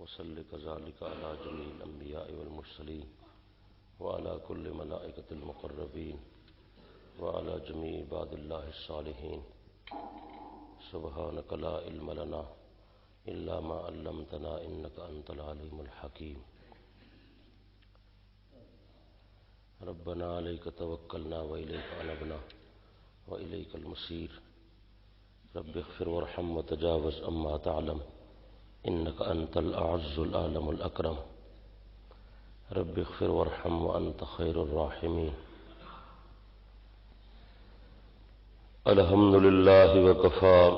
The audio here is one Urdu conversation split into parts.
وصل كذلك على جميع الأنبياء والمرسلين وعلى كل ملائكة المقربين وعلى جميع عباد الله الصالحين. سبحانك لا علم لنا إلا ما علمتنا إنك أنت العليم الحكيم. ربنا عليك توكلنا وإليك أنبنا وإليك المصير. رب اغفر وارحم وتجاوز أما تعلم إنك أنت الأعز الأعلم الأكرم. رب اغفر وارحم وأنت خير الراحمين. الحمد لله وكفى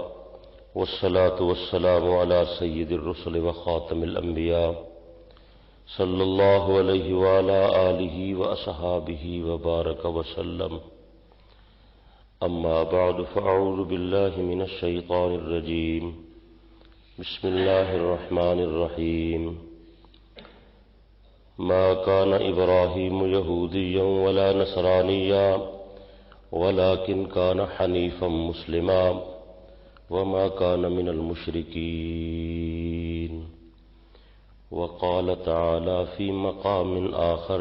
والصلاة والسلام على سيد الرسل وخاتم الأنبياء صلى الله عليه وعلى آله وأصحابه وبارك وسلم. أما بعد فأعوذ بالله من الشيطان الرجيم. بسم الله الرحمن الرحيم. ما كان إبراهيم يهوديا ولا نصرانيا ولكن كان حنيفا مسلما وما كان من المشركين. وقال تعالى في مقام آخر: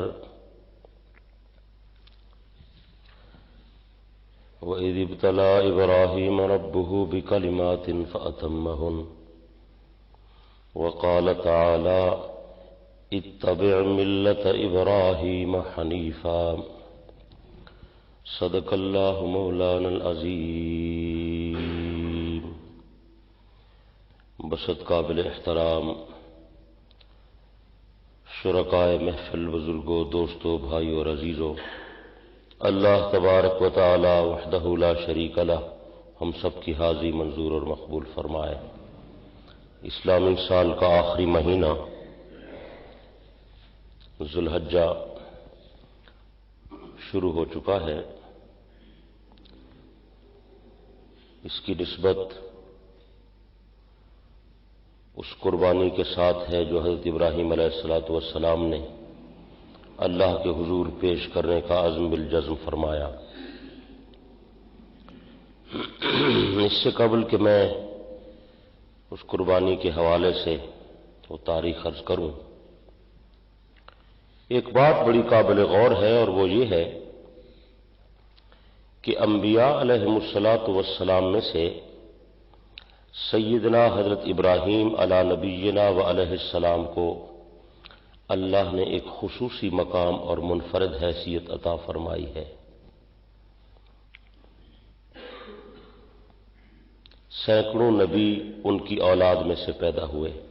وإذ ابتلى إبراهيم ربه بكلمات فأتمهن. وقال تعالى: اتبع ملة إبراهيم حنيفا. صدق الله مولانا العظيم. بسط قابل احترام شرکائے محفل، بزرگوں، دوستوں، بھائیوں اور عزیزوں، اللہ تبارک و تعالی وحدہ لا شریک لہ ہم سب کی حاضری منظور اور مقبول فرمائے۔ اسلامی سال کا آخری مہینہ ذو الحجہ شروع ہو چکا ہے۔ اس کی نسبت اس قربانی کے ساتھ ہے جو حضرت ابراہیم علیہ السلام نے اللہ کے حضور پیش کرنے کا عزم بالجزم فرمایا۔ اس سے قبل کہ میں اس قربانی کے حوالے سے وہ تاریخ عرض کروں، ایک بات بڑی قابل غور ہے، اور وہ یہ ہے کہ انبیاء علیہم الصلاۃ میں سے سیدنا حضرت ابراہیم علی نبینا و علیہ السلام کو اللہ نے ایک خصوصی مقام اور منفرد حیثیت عطا فرمائی ہے۔ سینکڑوں نبی ان کی اولاد میں سے پیدا ہوئے۔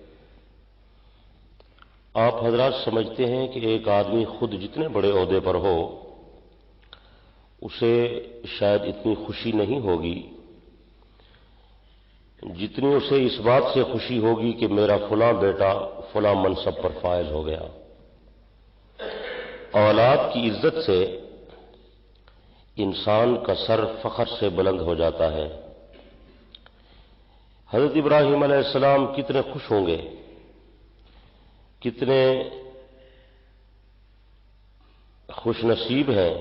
آپ حضرات سمجھتے ہیں کہ ایک آدمی خود جتنے بڑے عہدے پر ہو اسے شاید اتنی خوشی نہیں ہوگی جتنی اسے اس بات سے خوشی ہوگی کہ میرا فلاں بیٹا فلاں منصب پر فائز ہو گیا۔ اولاد کی عزت سے انسان کا سر فخر سے بلند ہو جاتا ہے۔ حضرت ابراہیم علیہ السلام کتنے خوش ہوں گے، کتنے خوش نصیب ہیں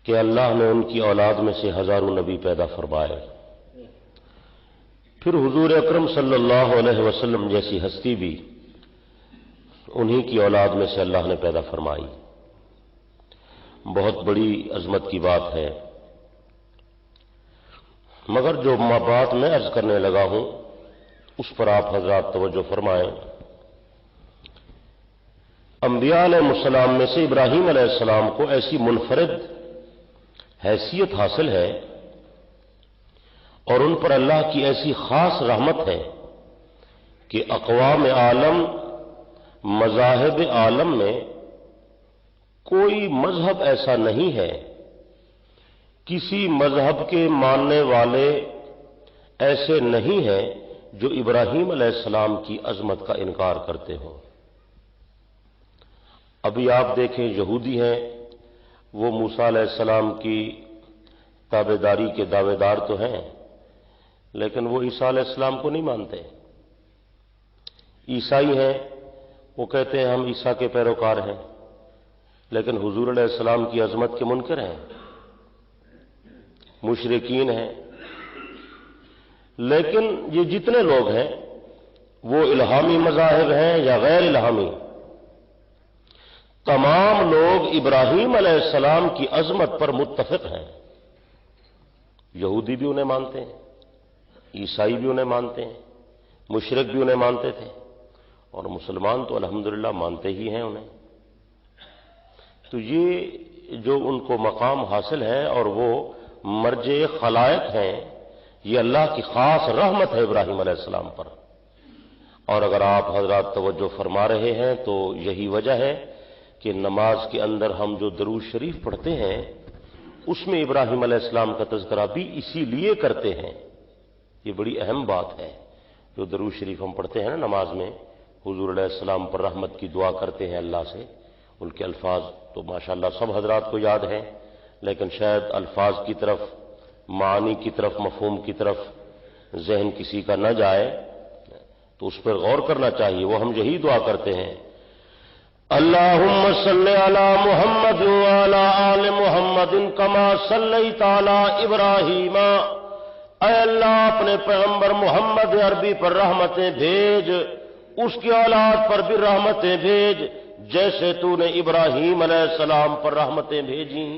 کہ اللہ نے ان کی اولاد میں سے ہزاروں نبی پیدا فرمائے۔ پھر حضور اکرم صلی اللہ علیہ وسلم جیسی ہستی بھی انہی کی اولاد میں سے اللہ نے پیدا فرمائی۔ بہت بڑی عظمت کی بات ہے۔ مگر جو بات میں عرض کرنے لگا ہوں اس پر آپ حضرات توجہ فرمائیں۔ انبیاء علیہ السلام میں سے ابراہیم علیہ السلام کو ایسی منفرد حیثیت حاصل ہے اور ان پر اللہ کی ایسی خاص رحمت ہے کہ اقوام عالم، مذاہب عالم میں کوئی مذہب ایسا نہیں ہے، کسی مذہب کے ماننے والے ایسے نہیں ہیں جو ابراہیم علیہ السلام کی عظمت کا انکار کرتے ہوں۔ ابھی آپ دیکھیں یہودی ہیں، وہ موسیٰ علیہ السلام کی تابعداری کے دعوے دار تو ہیں لیکن وہ عیسیٰ علیہ السلام کو نہیں مانتے۔ عیسائی ہیں، وہ کہتے ہیں ہم عیسیٰ کے پیروکار ہیں لیکن حضور علیہ السلام کی عظمت کے منکر ہیں۔ مشرکین ہیں، لیکن یہ جتنے لوگ ہیں وہ الہامی مذاہب ہیں یا غیر الہامی، تمام لوگ ابراہیم علیہ السلام کی عظمت پر متفق ہیں۔ یہودی بھی انہیں مانتے ہیں، عیسائی بھی انہیں مانتے ہیں، مشرک بھی انہیں مانتے تھے، اور مسلمان تو الحمدللہ مانتے ہی ہیں انہیں۔ تو یہ جو ان کو مقام حاصل ہے اور وہ مرجع خلائق ہیں، یہ اللہ کی خاص رحمت ہے ابراہیم علیہ السلام پر۔ اور اگر آپ حضرات توجہ فرما رہے ہیں تو یہی وجہ ہے کہ نماز کے اندر ہم جو درود شریف پڑھتے ہیں اس میں ابراہیم علیہ السلام کا تذکرہ بھی اسی لیے کرتے ہیں۔ یہ بڑی اہم بات ہے۔ جو درود شریف ہم پڑھتے ہیں نا نماز میں، حضور علیہ السلام پر رحمت کی دعا کرتے ہیں اللہ سے، ان کے الفاظ تو ماشاءاللہ سب حضرات کو یاد ہیں، لیکن شاید الفاظ کی طرف، معانی کی طرف، مفہوم کی طرف ذہن کسی کا نہ جائے تو اس پر غور کرنا چاہیے۔ وہ ہم یہی دعا کرتے ہیں، اللہم صلی علی محمد وعلی آل محمد کما صلیت علی ابراہیم، اے اللہ اپنے پیغمبر محمد عربی پر رحمتیں بھیج، اس کی اولاد پر بھی رحمتیں بھیج جیسے تو نے ابراہیم علیہ السلام پر رحمتیں بھیجیں۔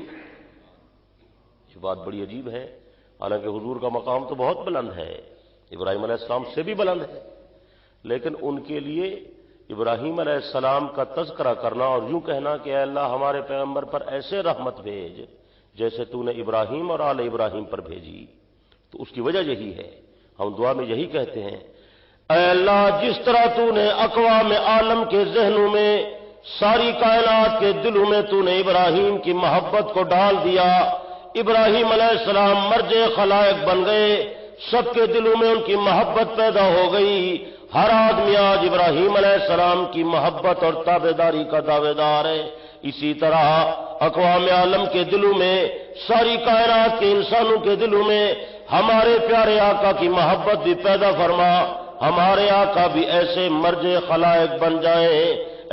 یہ بات بڑی عجیب ہے، حالانکہ حضور کا مقام تو بہت بلند ہے، ابراہیم علیہ السلام سے بھی بلند ہے، لیکن ان کے لیے ابراہیم علیہ السلام کا تذکرہ کرنا اور یوں کہنا کہ اے اللہ ہمارے پیغمبر پر ایسے رحمت بھیج جیسے تو نے ابراہیم اور آل ابراہیم پر بھیجی، تو اس کی وجہ یہی ہے۔ ہم دعا میں یہی کہتے ہیں، اے اللہ جس طرح تو نے اقوام عالم کے ذہنوں میں، ساری کائنات کے دلوں میں تو نے ابراہیم کی محبت کو ڈال دیا، ابراہیم علیہ السلام مرجع خلائق بن گئے، سب کے دلوں میں ان کی محبت پیدا ہو گئی، ہر آدمی آج ابراہیم علیہ السلام کی محبت اور تابعداری کا دعوے دار ہے۔ اسی طرح اقوام عالم کے دلوں میں، ساری کائنات کے انسانوں کے دلوں میں ہمارے پیارے آقا کی محبت بھی پیدا فرما، ہمارے آقا بھی ایسے مرجع خلائق بن جائیں،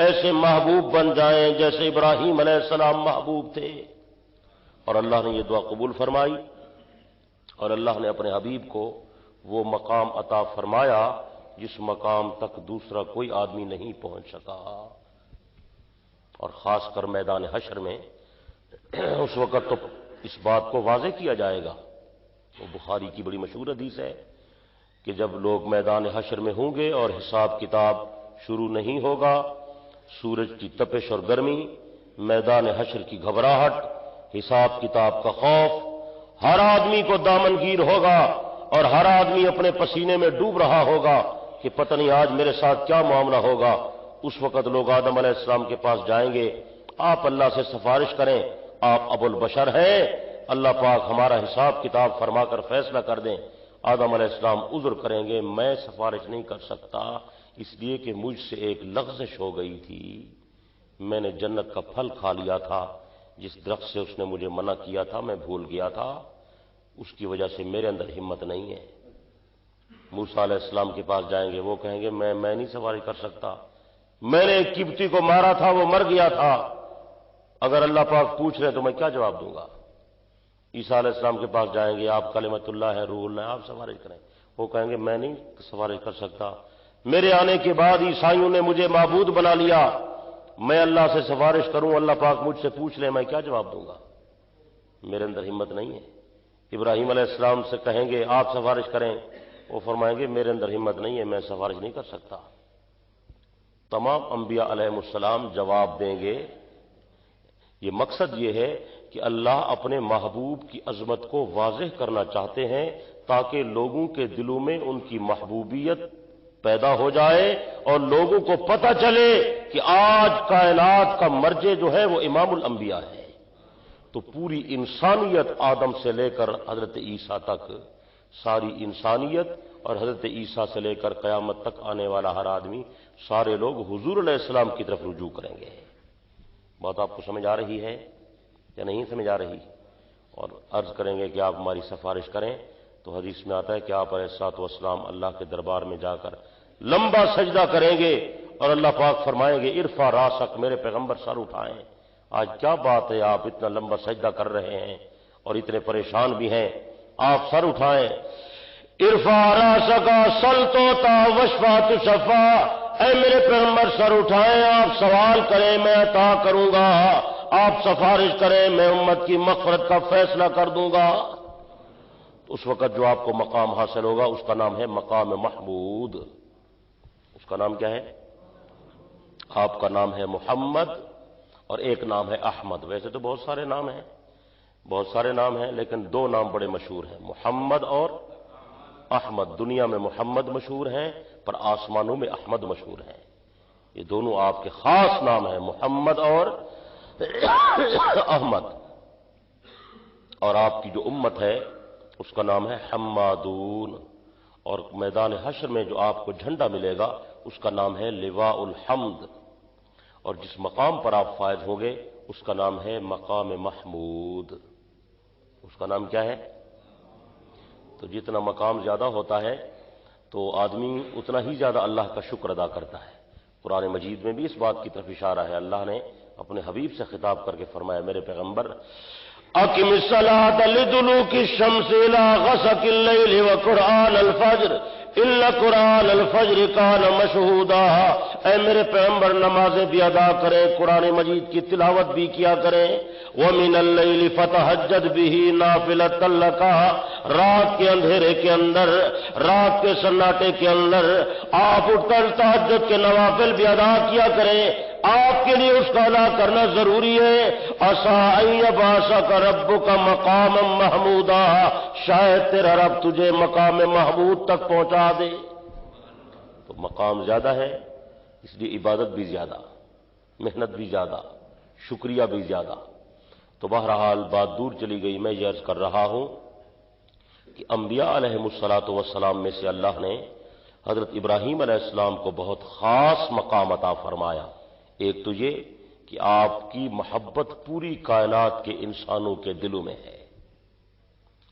ایسے محبوب بن جائیں جیسے ابراہیم علیہ السلام محبوب تھے۔ اور اللہ نے یہ دعا قبول فرمائی، اور اللہ نے اپنے حبیب کو وہ مقام عطا فرمایا جس مقام تک دوسرا کوئی آدمی نہیں پہنچ سکا۔ اور خاص کر میدان حشر میں اس وقت تو اس بات کو واضح کیا جائے گا۔ وہ بخاری کی بڑی مشہور حدیث ہے کہ جب لوگ میدان حشر میں ہوں گے اور حساب کتاب شروع نہیں ہوگا، سورج کی تپش اور گرمی، میدان حشر کی گھبراہٹ، حساب کتاب کا خوف، ہر آدمی کو دامنگیر ہوگا اور ہر آدمی اپنے پسینے میں ڈوب رہا ہوگا کہ پتہ نہیں آج میرے ساتھ کیا معاملہ ہوگا۔ اس وقت لوگ آدم علیہ السلام کے پاس جائیں گے، آپ اللہ سے سفارش کریں، آپ ابو البشر ہیں، اللہ پاک ہمارا حساب کتاب فرما کر فیصلہ کر دیں۔ آدم علیہ السلام عذر کریں گے، میں سفارش نہیں کر سکتا اس لیے کہ مجھ سے ایک لغزش ہو گئی تھی، میں نے جنت کا پھل کھا لیا تھا، جس درخت سے اس نے مجھے منع کیا تھا میں بھول گیا تھا، اس کی وجہ سے میرے اندر ہمت نہیں ہے۔ موسیٰ علیہ السلام کے پاس جائیں گے، وہ کہیں گے میں نہیں سواری کر سکتا، میں نے ایک قبطی کو مارا تھا، وہ مر گیا تھا، اگر اللہ پاک پوچھ رہے تو میں کیا جواب دوں گا۔ عیسیٰ علیہ السلام کے پاس جائیں گے، آپ کلمۃ اللہ ہے، روح اللہ ہے، آپ سفارش کریں، وہ کہیں گے میں نہیں سفارش کر سکتا، میرے آنے کے بعد عیسائیوں نے مجھے معبود بنا لیا، میں اللہ سے سفارش کروں، اللہ پاک مجھ سے پوچھ لے میں کیا جواب دوں گا، میرے اندر ہمت نہیں ہے۔ ابراہیم علیہ السلام سے کہیں گے آپ سفارش کریں، وہ فرمائیں گے میرے اندر ہمت نہیں ہے، میں سفارش نہیں کر سکتا۔ تمام انبیاء علیہ السلام جواب دیں گے۔ یہ مقصد یہ ہے کہ اللہ اپنے محبوب کی عظمت کو واضح کرنا چاہتے ہیں تاکہ لوگوں کے دلوں میں ان کی محبوبیت پیدا ہو جائے اور لوگوں کو پتہ چلے کہ آج کائنات کا مرجع جو ہے وہ امام الانبیاء ہے۔ تو پوری انسانیت آدم سے لے کر حضرت عیسیٰ تک، ساری انسانیت اور حضرت عیسیٰ سے لے کر قیامت تک آنے والا ہر آدمی، سارے لوگ حضور علیہ السلام کی طرف رجوع کریں گے۔ بات آپ کو سمجھ آ رہی ہے یا نہیں سمجھ آ رہی؟ اور عرض کریں گے کہ آپ ہماری سفارش کریں، تو حدیث میں آتا ہے کہ آپ علیہ الصلوۃ والسلام اللہ کے دربار میں جا کر لمبا سجدہ کریں گے اور اللہ پاک فرمائیں گے ارفع راسک، میرے پیغمبر سر اٹھائیں، آج کیا بات ہے آپ اتنا لمبا سجدہ کر رہے ہیں اور اتنے پریشان بھی ہیں، آپ سر اٹھائیں۔ ارفع راسک سل توتا وشفع تشفع، اے میرے پیغمبر سر اٹھائیں، آپ سوال کریں میں عطا کروں گا، آپ سفارش کریں میں امت کی مغفرت کا فیصلہ کر دوں گا۔ اس وقت جو آپ کو مقام حاصل ہوگا اس کا نام ہے مقام محمود۔ اس کا نام کیا ہے؟ آپ کا نام ہے محمد اور ایک نام ہے احمد۔ ویسے تو بہت سارے نام ہیں، بہت سارے نام ہیں، لیکن دو نام بڑے مشہور ہیں، محمد اور احمد۔ دنیا میں محمد مشہور ہیں پر آسمانوں میں احمد مشہور ہیں۔ یہ دونوں آپ کے خاص نام ہیں، محمد اور احمد۔ اور آپ کی جو امت ہے اس کا نام ہے حمادون، اور میدان حشر میں جو آپ کو جھنڈا ملے گا اس کا نام ہے لواء الحمد، اور جس مقام پر آپ فائز ہوں گے اس کا نام ہے مقام محمود۔ اس کا نام کیا ہے؟ تو جتنا مقام زیادہ ہوتا ہے تو آدمی اتنا ہی زیادہ اللہ کا شکر ادا کرتا ہے۔ قرآن مجید میں بھی اس بات کی طرف اشارہ ہے، اللہ نے اپنے حبیب سے خطاب کر کے فرمایا، میرے پیغمبر اقم الصلاۃ لدلوک الشمس الى غسق الليل وقرآن الفجر ان قرآن الفجر کان مشہودا، اے میرے پیغمبر نمازیں بھی ادا کریں، قرآن مجید کی تلاوت بھی کیا کریں، ومن الليل فتہجد به نافلۃ لک، رات کے اندھیرے کے اندر، رات کے سناٹے کے اندر آپ اٹھ کر تہجد کے نوافل بھی ادا کیا کریں، آپ کے لیے اس کا ادا کرنا ضروری ہے۔ عسیٰ ان یبعثک ربک مقاما محمودا، شاید تیرا رب تجھے مقام محمود تک پہنچا دے۔ تو مقام زیادہ ہے اس لیے عبادت بھی زیادہ، محنت بھی زیادہ، شکریہ بھی زیادہ۔ تو بہرحال بات دور چلی گئی، میں یہ عرض کر رہا ہوں کہ انبیاء علیہم الصلاۃ والسلام میں سے اللہ نے حضرت ابراہیم علیہ السلام کو بہت خاص مقام عطا فرمایا۔ ایک تو یہ کہ آپ کی محبت پوری کائنات کے انسانوں کے دلوں میں ہے،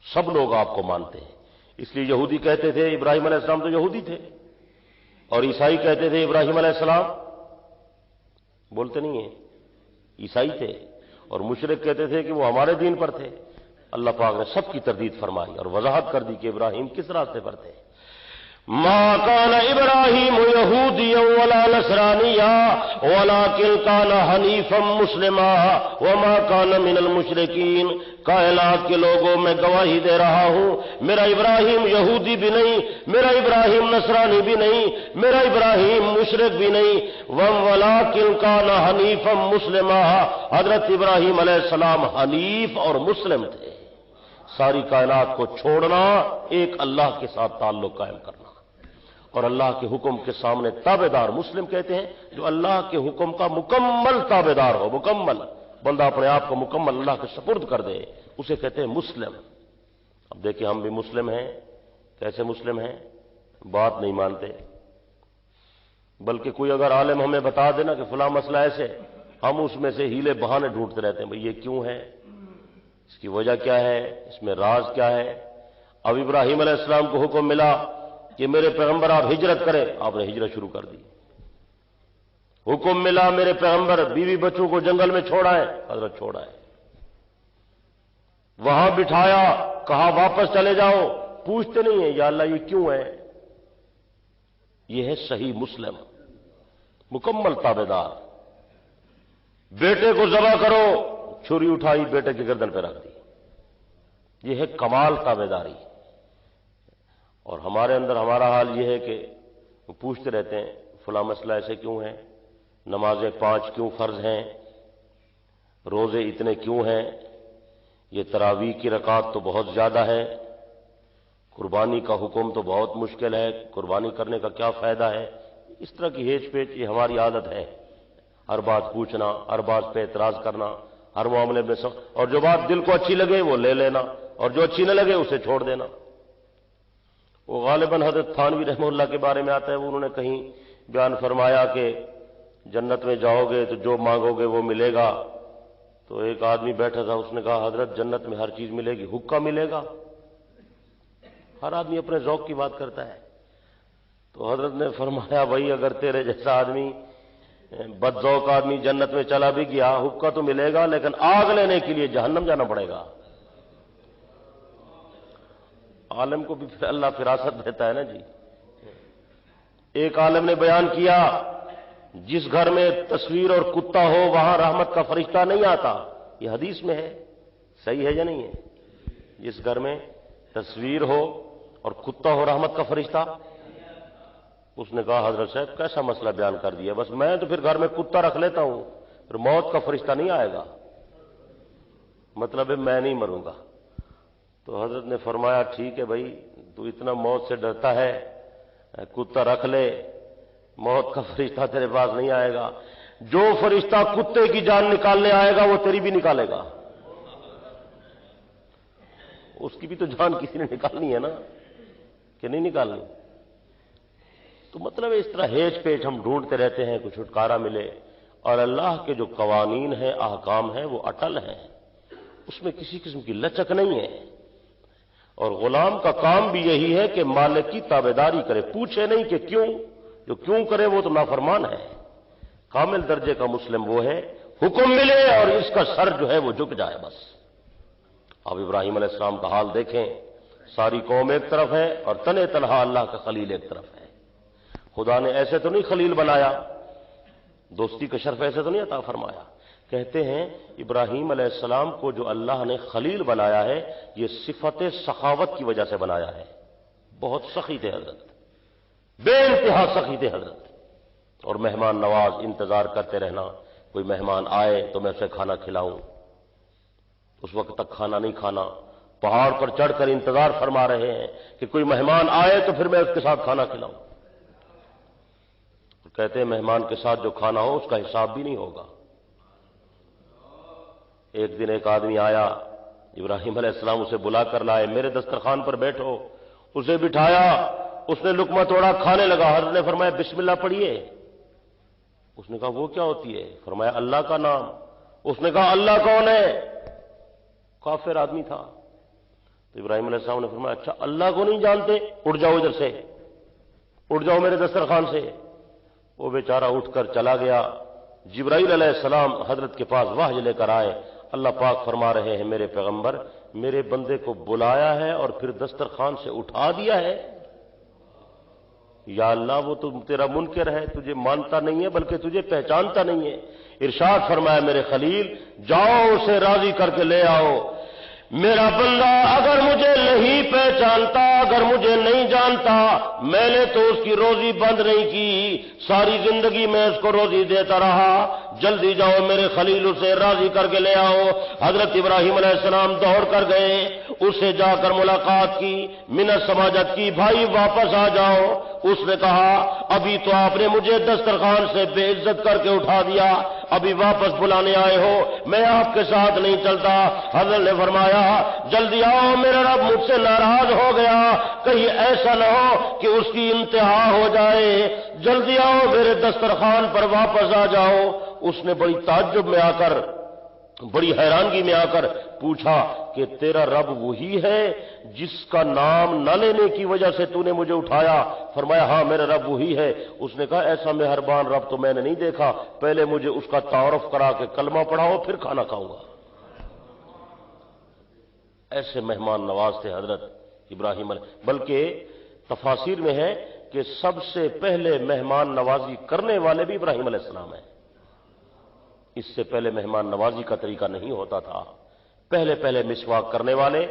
سب لوگ آپ کو مانتے ہیں، اس لیے یہودی کہتے تھے ابراہیم علیہ السلام تو یہودی تھے، اور عیسائی کہتے تھے ابراہیم علیہ السلام، بولتے نہیں ہیں، عیسائی تھے، اور مشرک کہتے تھے کہ وہ ہمارے دین پر تھے۔ اللہ پاک نے سب کی تردید فرمائی اور وضاحت کر دی کہ ابراہیم کس راستے پر تھے۔ ما كان ابراہیم یہودیا ولا نصرانیا ولکن کان حنیفا مسلما وما كان من المشرکین، کائنات کے لوگوں میں گواہی دے رہا ہوں، میرا ابراہیم یہودی بھی نہیں، میرا ابراہیم نصرانی بھی نہیں، میرا ابراہیم مشرک بھی نہیں، ولکن کان حنیفا مسلما، حضرت ابراہیم علیہ السلام حنیف اور مسلم تھے۔ ساری کائنات کو چھوڑنا، ایک اللہ کے ساتھ تعلق قائم کرنا، اور اللہ کے حکم کے سامنے تابع دار۔ مسلم کہتے ہیں جو اللہ کے حکم کا مکمل تابع دار ہو، مکمل بندہ اپنے آپ کو مکمل اللہ کے سپرد کر دے، اسے کہتے ہیں مسلم۔ اب دیکھیں ہم بھی مسلم ہیں، کیسے مسلم ہیں؟ بات نہیں مانتے، بلکہ کوئی اگر عالم ہمیں بتا دینا کہ فلاں مسئلہ ایسے، ہم اس میں سے ہیلے بہانے ڈھونڈتے رہتے ہیں، بھئی یہ کیوں ہے، اس کی وجہ کیا ہے، اس میں راز کیا ہے۔ اب ابراہیم علیہ السلام کو حکم ملا کہ میرے پیغمبر آپ ہجرت کریں، آپ نے ہجرت شروع کر دی۔ حکم ملا میرے پیغمبر بیوی بچوں کو جنگل میں چھوڑائیں، حضرت چھوڑائیں۔ وہاں بٹھایا، کہا واپس چلے جاؤ، پوچھتے نہیں ہیں یا اللہ یہ کیوں ہے۔ یہ ہے صحیح مسلم، مکمل تابع دار۔ بیٹے کو ذبح کرو، چھری اٹھائی بیٹے کی گردن پہ رکھ دی، یہ ہے کمال تابع داری۔ اور ہمارے اندر ہمارا حال یہ ہے کہ پوچھتے رہتے ہیں فلاں مسئلہ ایسے کیوں ہے، نمازیں 5 کیوں فرض ہیں، روزے اتنے کیوں ہیں، یہ تراویح کی رکعت تو بہت زیادہ ہے، قربانی کا حکم تو بہت مشکل ہے، قربانی کرنے کا کیا فائدہ ہے۔ اس طرح کی ہیچ پیچ یہ ہماری عادت ہے، ہر بات پوچھنا، ہر بات پہ اعتراض کرنا، ہر معاملے میں اور جو بات دل کو اچھی لگے وہ لے لینا، اور جو اچھی نہ لگے اسے چھوڑ دینا۔ وہ غالباً حضرت تھانوی رحمہ اللہ کے بارے میں آتا ہے، وہ انہوں نے کہیں بیان فرمایا کہ جنت میں جاؤ گے تو جو مانگو گے وہ ملے گا۔ تو ایک آدمی بیٹھا تھا، اس نے کہا حضرت جنت میں ہر چیز ملے گی، حقہ ملے گا؟ ہر آدمی اپنے ذوق کی بات کرتا ہے۔ تو حضرت نے فرمایا بھائی اگر تیرے جیسا آدمی بد ذوق آدمی جنت میں چلا بھی گیا، حقہ تو ملے گا لیکن آگ لینے کے لیے جہنم جانا پڑے گا۔ عالم کو بھی پھر اللہ فراست دیتا ہے نا جی۔ ایک عالم نے بیان کیا جس گھر میں تصویر اور کتا ہو وہاں رحمت کا فرشتہ نہیں آتا، یہ حدیث میں ہے، صحیح ہے یا نہیں ہے؟ جس گھر میں تصویر ہو اور کتا ہو رحمت کا فرشتہ؟ اس نے کہا حضرت صاحب کیسا مسئلہ بیان کر دیا، بس میں تو پھر گھر میں کتا رکھ لیتا ہوں، پھر موت کا فرشتہ نہیں آئے گا، مطلب ہے میں نہیں مروں گا۔ تو حضرت نے فرمایا ٹھیک ہے بھائی، تو اتنا موت سے ڈرتا ہے، کتا رکھ لے، موت کا فرشتہ تیرے پاس نہیں آئے گا۔ جو فرشتہ کتے کی جان نکالنے آئے گا وہ تیری بھی نکالے گا، اس کی بھی تو جان کسی نے نکالنی ہے نا، کہ نہیں نکالنی؟ تو مطلب اس طرح ہیج پیٹ ہم ڈھونڈتے رہتے ہیں کچھ چھٹکارا ملے، اور اللہ کے جو قوانین ہیں، احکام ہیں، وہ اٹل ہیں، اس میں کسی قسم کی لچک نہیں ہے۔ اور غلام کا کام بھی یہی ہے کہ مالک کی تابعداری کرے، پوچھے نہیں کہ کیوں، جو کیوں کرے وہ تو نافرمان ہے۔ کامل درجے کا مسلم وہ ہے حکم ملے اور اس کا سر جو ہے وہ جھک جائے بس۔ اب ابراہیم علیہ السلام کا حال دیکھیں، ساری قوم ایک طرف ہے اور تنے تنہا اللہ کا خلیل ایک طرف ہے۔ خدا نے ایسے تو نہیں خلیل بنایا، دوستی کا شرف ایسے تو نہیں عطا فرمایا۔ کہتے ہیں ابراہیم علیہ السلام کو جو اللہ نے خلیل بنایا ہے یہ صفت سخاوت کی وجہ سے بنایا ہے۔ بہت سخی تھے حضرت، بے انتہا سخی تھے حضرت، اور مہمان نواز، انتظار کرتے رہنا کوئی مہمان آئے تو میں اسے کھانا کھلاؤں، اس وقت تک کھانا نہیں کھانا، پہاڑ پر چڑھ کر انتظار فرما رہے ہیں کہ کوئی مہمان آئے تو پھر میں اس کے ساتھ کھانا کھلاؤں۔ کہتے ہیں مہمان کے ساتھ جو کھانا ہو اس کا حساب بھی نہیں ہوگا۔ ایک دن ایک آدمی آیا، ابراہیم علیہ السلام اسے بلا کر لائے، میرے دسترخوان پر بیٹھو، اسے بٹھایا، اس نے لقمہ توڑا، کھانے لگا۔ حضرت نے فرمایا بسم اللہ پڑھیے۔ اس نے کہا وہ کیا ہوتی ہے؟ فرمایا اللہ کا نام۔ اس نے کہا اللہ کون ہے؟ کافر آدمی تھا۔ تو ابراہیم علیہ السلام نے فرمایا اچھا اللہ کو نہیں جانتے، اٹھ جاؤ ادھر سے، اٹھ جاؤ میرے دسترخوان سے۔ وہ بیچارہ اٹھ کر چلا گیا۔ جبرائیل علیہ السلام حضرت کے پاس وحی لے کر آئے، اللہ پاک فرما رہے ہیں میرے پیغمبر میرے بندے کو بلایا ہے اور پھر دسترخوان سے اٹھا دیا ہے۔ یا اللہ وہ تو تیرا منکر ہے، تجھے مانتا نہیں ہے بلکہ تجھے پہچانتا نہیں ہے۔ ارشاد فرمایا میرے خلیل جاؤ اسے راضی کر کے لے آؤ۔ میرا بندہ اگر مجھے نہیں پہچانتا، اگر مجھے نہیں جانتا، میں نے تو اس کی روزی بند نہیں کی، ساری زندگی میں اس کو روزی دیتا رہا، جلدی جاؤ میرے خلیل اسے راضی کر کے لے آؤ۔ حضرت ابراہیم علیہ السلام دوڑ کر گئے، اسے جا کر ملاقات کی، منت سماجت کی، بھائی واپس آ جاؤ۔ اس نے کہا ابھی تو آپ نے مجھے دسترخوان سے بے عزت کر کے اٹھا دیا، ابھی واپس بلانے آئے ہو، میں آپ کے ساتھ نہیں چلتا۔ حضرت نے فرمایا جلدی آؤ، میرا رب مجھ سے ناراض ہو گیا، کہیں ایسا نہ ہو کہ اس کی انتہا ہو جائے، جلدی آؤ میرے دسترخوان پر واپس آ جاؤ۔ اس نے بڑی تعجب میں آ کر، بڑی حیرانگی میں آ کر پوچھا کہ تیرا رب وہی ہے جس کا نام نہ لینے کی وجہ سے تو نے مجھے اٹھایا؟ فرمایا ہاں میرا رب وہی ہے۔ اس نے کہا ایسا مہربان رب تو میں نے نہیں دیکھا، پہلے مجھے اس کا تعارف کرا کے کلمہ پڑھاؤ پھر کھانا کھاؤں گا۔ ایسے مہمان نواز تھے حضرت ابراہیم علیہ، بلکہ تفاسیر میں ہے کہ سب سے پہلے مہمان نوازی کرنے والے بھی ابراہیم علیہ السلام ہیں۔ اس سے پہلے مہمان نوازی کا طریقہ نہیں ہوتا تھا، پہلے پہلے مسواک کرنے والے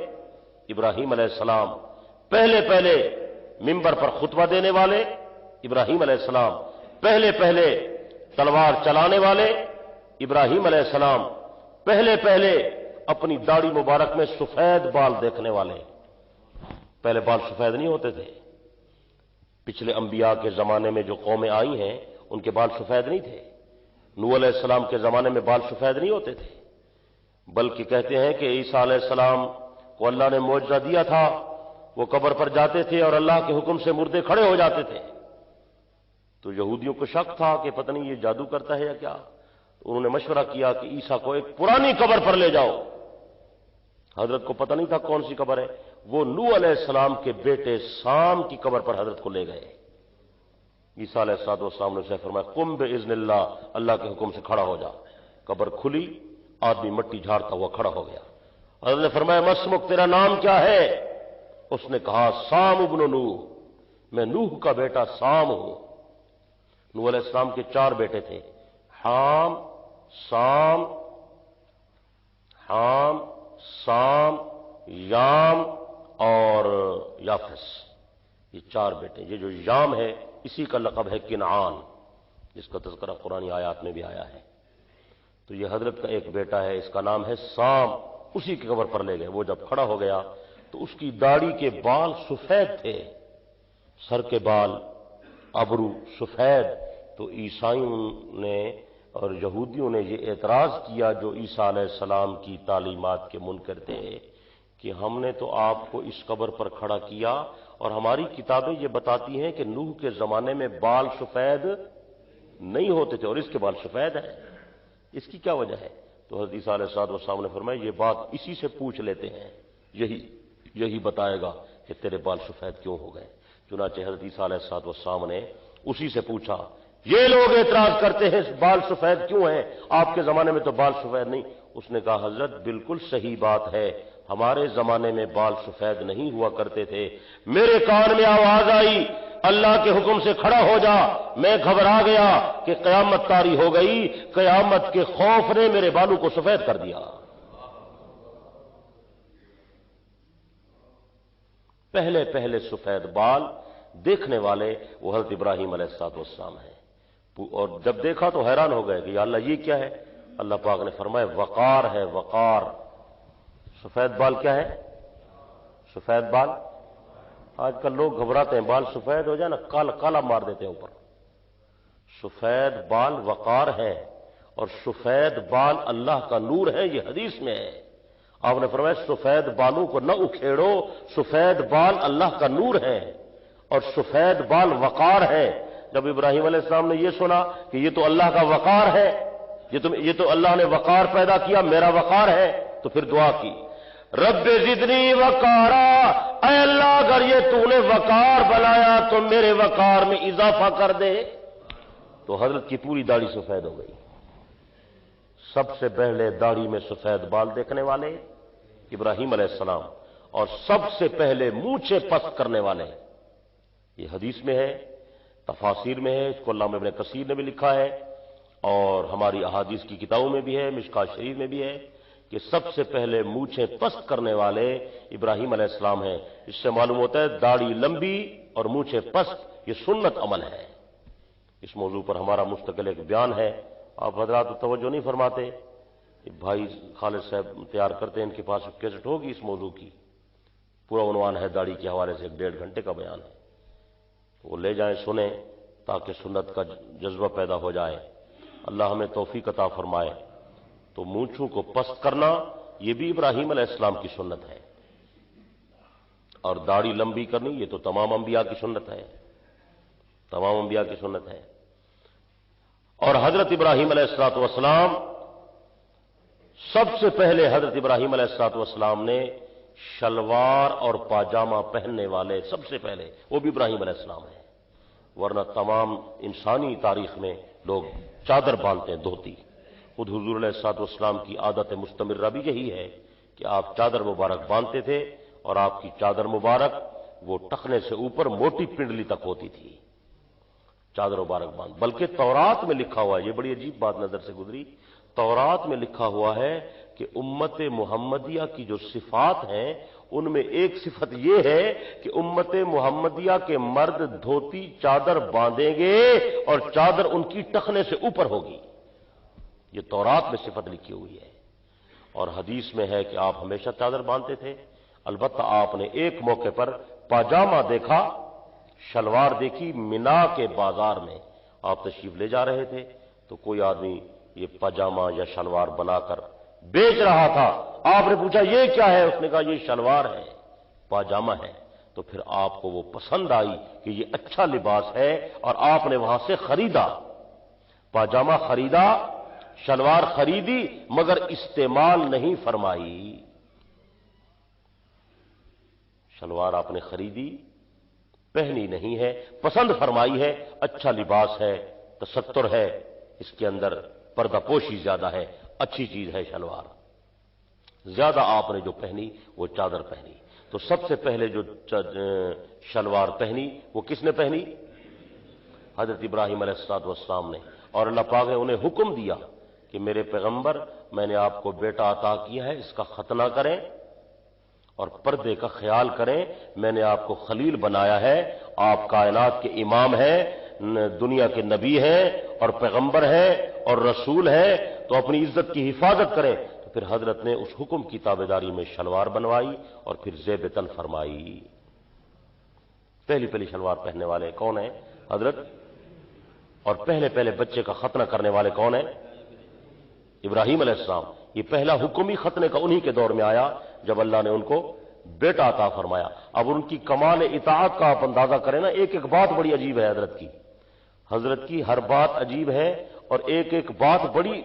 ابراہیم علیہ السلام، پہلے منبر پر خطبہ دینے والے ابراہیم علیہ السلام، پہلے تلوار چلانے والے ابراہیم علیہ السلام، پہلے اپنی داڑھی مبارک میں سفید بال دیکھنے والے۔ پہلے بال سفید نہیں ہوتے تھے، پچھلے انبیاء کے زمانے میں جو قومیں آئی ہیں ان کے بال سفید نہیں تھے، نوح علیہ السلام کے زمانے میں بال سفید نہیں ہوتے تھے، بلکہ کہتے ہیں کہ عیسیٰ علیہ السلام کو اللہ نے معجزہ دیا تھا، وہ قبر پر جاتے تھے اور اللہ کے حکم سے مردے کھڑے ہو جاتے تھے۔ تو یہودیوں کو شک تھا کہ پتہ نہیں یہ جادو کرتا ہے یا کیا، تو انہوں نے مشورہ کیا کہ عیسیٰ کو ایک پرانی قبر پر لے جاؤ۔ حضرت کو پتہ نہیں تھا کون سی قبر ہے، وہ نوح علیہ السلام کے بیٹے سام کی قبر پر حضرت کو لے گئے۔ عیسیٰ علیہ السلام نے اسے فرمایا قم باذن اللہ، اللہ کے حکم سے کھڑا ہو جا۔ قبر کھلی، آدمی مٹی جھاڑتا ہوا کھڑا ہو گیا۔ حضرت نے فرمایا مسمک، تیرا نام کیا ہے؟ اس نے کہا سام ابن نوح، میں نوح کا بیٹا سام ہوں۔ نوح علیہ السلام کے 4 بیٹے تھے، حام، سام، یام اور یافس، یہ 4 بیٹے۔ یہ جو یام ہے اسی کا لقب ہے کنعان، جس کا تذکرہ قرآنی آیات میں بھی آیا ہے۔ تو یہ حضرت کا ایک بیٹا ہے، اس کا نام ہے سام، اسی کی قبر پر لے گئے۔ وہ جب کھڑا ہو گیا تو اس کی داڑھی کے بال سفید تھے، سر کے بال، ابرو سفید۔ تو عیسائیوں نے اور یہودیوں نے یہ اعتراض کیا جو عیسیٰ علیہ السلام کی تعلیمات کے منکر تھے کہ ہم نے تو آپ کو اس قبر پر کھڑا کیا اور ہماری کتابیں یہ بتاتی ہیں کہ نوح کے زمانے میں بال سفید نہیں ہوتے تھے اور اس کے بال سفید ہیں، اس کی کیا وجہ ہے؟ تو حضرت عیسیٰ علیہ السلام نے فرمایا یہ بات اسی سے پوچھ لیتے ہیں، یہی بتائے گا کہ تیرے بال سفید کیوں ہو گئے۔ چنانچہ حضرت عیسیٰ علیہ السلام نے اسی سے پوچھا، یہ لوگ اعتراض کرتے ہیں بال سفید کیوں ہیں، آپ کے زمانے میں تو بال سفید نہیں۔ اس نے کہا حضرت بالکل صحیح بات ہے، ہمارے زمانے میں بال سفید نہیں ہوا کرتے تھے، میرے کان میں آواز آئی اللہ کے حکم سے کھڑا ہو جا، میں گھبرا گیا کہ قیامت طاری ہو گئی، قیامت کے خوف نے میرے بالوں کو سفید کر دیا۔ پہلے سفید بال دیکھنے والے وہ حضرت ابراہیم علیہ السلام ہیں، اور جب دیکھا تو حیران ہو گئے کہ یا اللہ یہ کیا ہے؟ اللہ پاک نے فرمایا وقار ہے، وقار۔ سفید بال کیا ہے؟ سفید بال۔ آج کل لوگ گھبراتے ہیں، بال سفید ہو جائے نا کالا مار دیتے ہیں اوپر۔ سفید بال وقار ہے، اور سفید بال اللہ کا نور ہے، یہ حدیث میں ہے۔ آپ نے فرمایا سفید بالوں کو نہ اکھیڑو، سفید بال اللہ کا نور ہے اور سفید بال وقار ہے۔ جب ابراہیم علیہ السلام نے یہ سنا کہ یہ تو اللہ کا وقار ہے، یہ تو اللہ نے وقار پیدا کیا، میرا وقار ہے، تو پھر دعا کی رب زدنی وقارا، اے اللہ اگر یہ تو نے وقار بنایا تو میرے وقار میں اضافہ کر دے۔ تو حضرت کی پوری داڑھی سفید ہو گئی۔ سب سے پہلے داڑھی میں سفید بال دیکھنے والے ابراہیم علیہ السلام، اور سب سے پہلے مونچھیں پست کرنے والے، یہ حدیث میں ہے، تفاسیر میں ہے، اس کو علامہ ابن کثیر نے بھی لکھا ہے اور ہماری احادیث کی کتابوں میں بھی ہے، مشکوٰۃ شریف میں بھی ہے کہ سب سے پہلے مونچھیں پست کرنے والے ابراہیم علیہ السلام ہیں۔ اس سے معلوم ہوتا ہے داڑھی لمبی اور مونچھیں پست یہ سنت عمل ہے۔ اس موضوع پر ہمارا مستقل ایک بیان ہے، آپ حضرات توجہ نہیں فرماتے، بھائی خالد صاحب تیار کرتے ہیں، ان کے پاس کیسٹ ہوگی اس موضوع کی، پورا عنوان ہے داڑھی کے حوالے سے، 1.5 گھنٹے کا بیان ہے، وہ لے جائیں سنیں تاکہ سنت کا جذبہ پیدا ہو جائے۔ اللہ ہمیں توفیق عطا فرمائے۔ تو مونچھوں کو پست کرنا یہ بھی ابراہیم علیہ السلام کی سنت ہے، اور داڑھی لمبی کرنی یہ تو تمام انبیاء کی سنت ہے، تمام انبیاء کی سنت ہے۔ اور حضرت ابراہیم علیہ السلام سب سے پہلے حضرت ابراہیم علیہ السلام نے شلوار اور پاجامہ پہننے والے سب سے پہلے وہ بھی ابراہیم علیہ السلام ہیں، ورنہ تمام انسانی تاریخ میں لوگ چادر باندھتے ہیں، دھوتی۔ خود حضور علیہ السلام کی عادت مستمرہ بھی یہی ہے کہ آپ چادر مبارک باندھتے تھے، اور آپ کی چادر مبارک وہ ٹخنے سے اوپر موٹی پنڈلی تک ہوتی تھی، چادر مبارک باندھ۔ بلکہ تورات میں لکھا ہوا ہے، یہ بڑی عجیب بات نظر سے گزری، تورات میں لکھا ہوا ہے کہ امت محمدیہ کی جو صفات ہیں ان میں ایک صفت یہ ہے کہ امت محمدیہ کے مرد دھوتی چادر باندھیں گے اور چادر ان کی ٹخنے سے اوپر ہوگی، یہ تورات میں صفت لکھی ہوئی ہے۔ اور حدیث میں ہے کہ آپ ہمیشہ چادر باندھتے تھے، البتہ آپ نے ایک موقع پر پاجامہ دیکھا، شلوار دیکھی، مینا کے بازار میں آپ تشریف لے جا رہے تھے تو کوئی آدمی یہ پاجامہ یا شلوار بنا کر بیچ رہا تھا، آپ نے پوچھا یہ کیا ہے؟ اس نے کہا یہ شلوار ہے، پاجامہ ہے۔ تو پھر آپ کو وہ پسند آئی کہ یہ اچھا لباس ہے اور آپ نے وہاں سے خریدا، پاجامہ خریدا، شلوار خریدی، مگر استعمال نہیں فرمائی۔ شلوار آپ نے خریدی، پہنی نہیں ہے، پسند فرمائی ہے، اچھا لباس ہے، تستر ہے، اس کے اندر پردہ پوشی زیادہ ہے، اچھی چیز ہے شلوار، زیادہ آپ نے جو پہنی وہ چادر پہنی۔ تو سب سے پہلے جو شلوار پہنی وہ کس نے پہنی؟ حضرت ابراہیم علیہ السلام نے. اور اللہ پاک نے انہیں حکم دیا کہ میرے پیغمبر میں نے آپ کو بیٹا عطا کیا ہے، اس کا ختنہ کریں اور پردے کا خیال کریں. میں نے آپ کو خلیل بنایا ہے، آپ کائنات کے امام ہیں، دنیا کے نبی ہیں اور پیغمبر ہیں اور رسول ہیں، تو اپنی عزت کی حفاظت کریں. تو پھر حضرت نے اس حکم کی تابعداری میں شلوار بنوائی اور پھر زیب تن فرمائی. پہلی شلوار پہننے والے کون ہیں؟ حضرت. اور پہلے بچے کا ختنہ کرنے والے کون ہیں؟ ابراہیم علیہ السلام. یہ پہلا حکم ہی ختنے کا انہی کے دور میں آیا جب اللہ نے ان کو بیٹا عطا فرمایا. اب ان کی کمال اطاعت کا آپ اندازہ کریں نا. ایک بات بڑی عجیب ہے حضرت کی ہر بات عجیب ہے اور ایک بات بڑی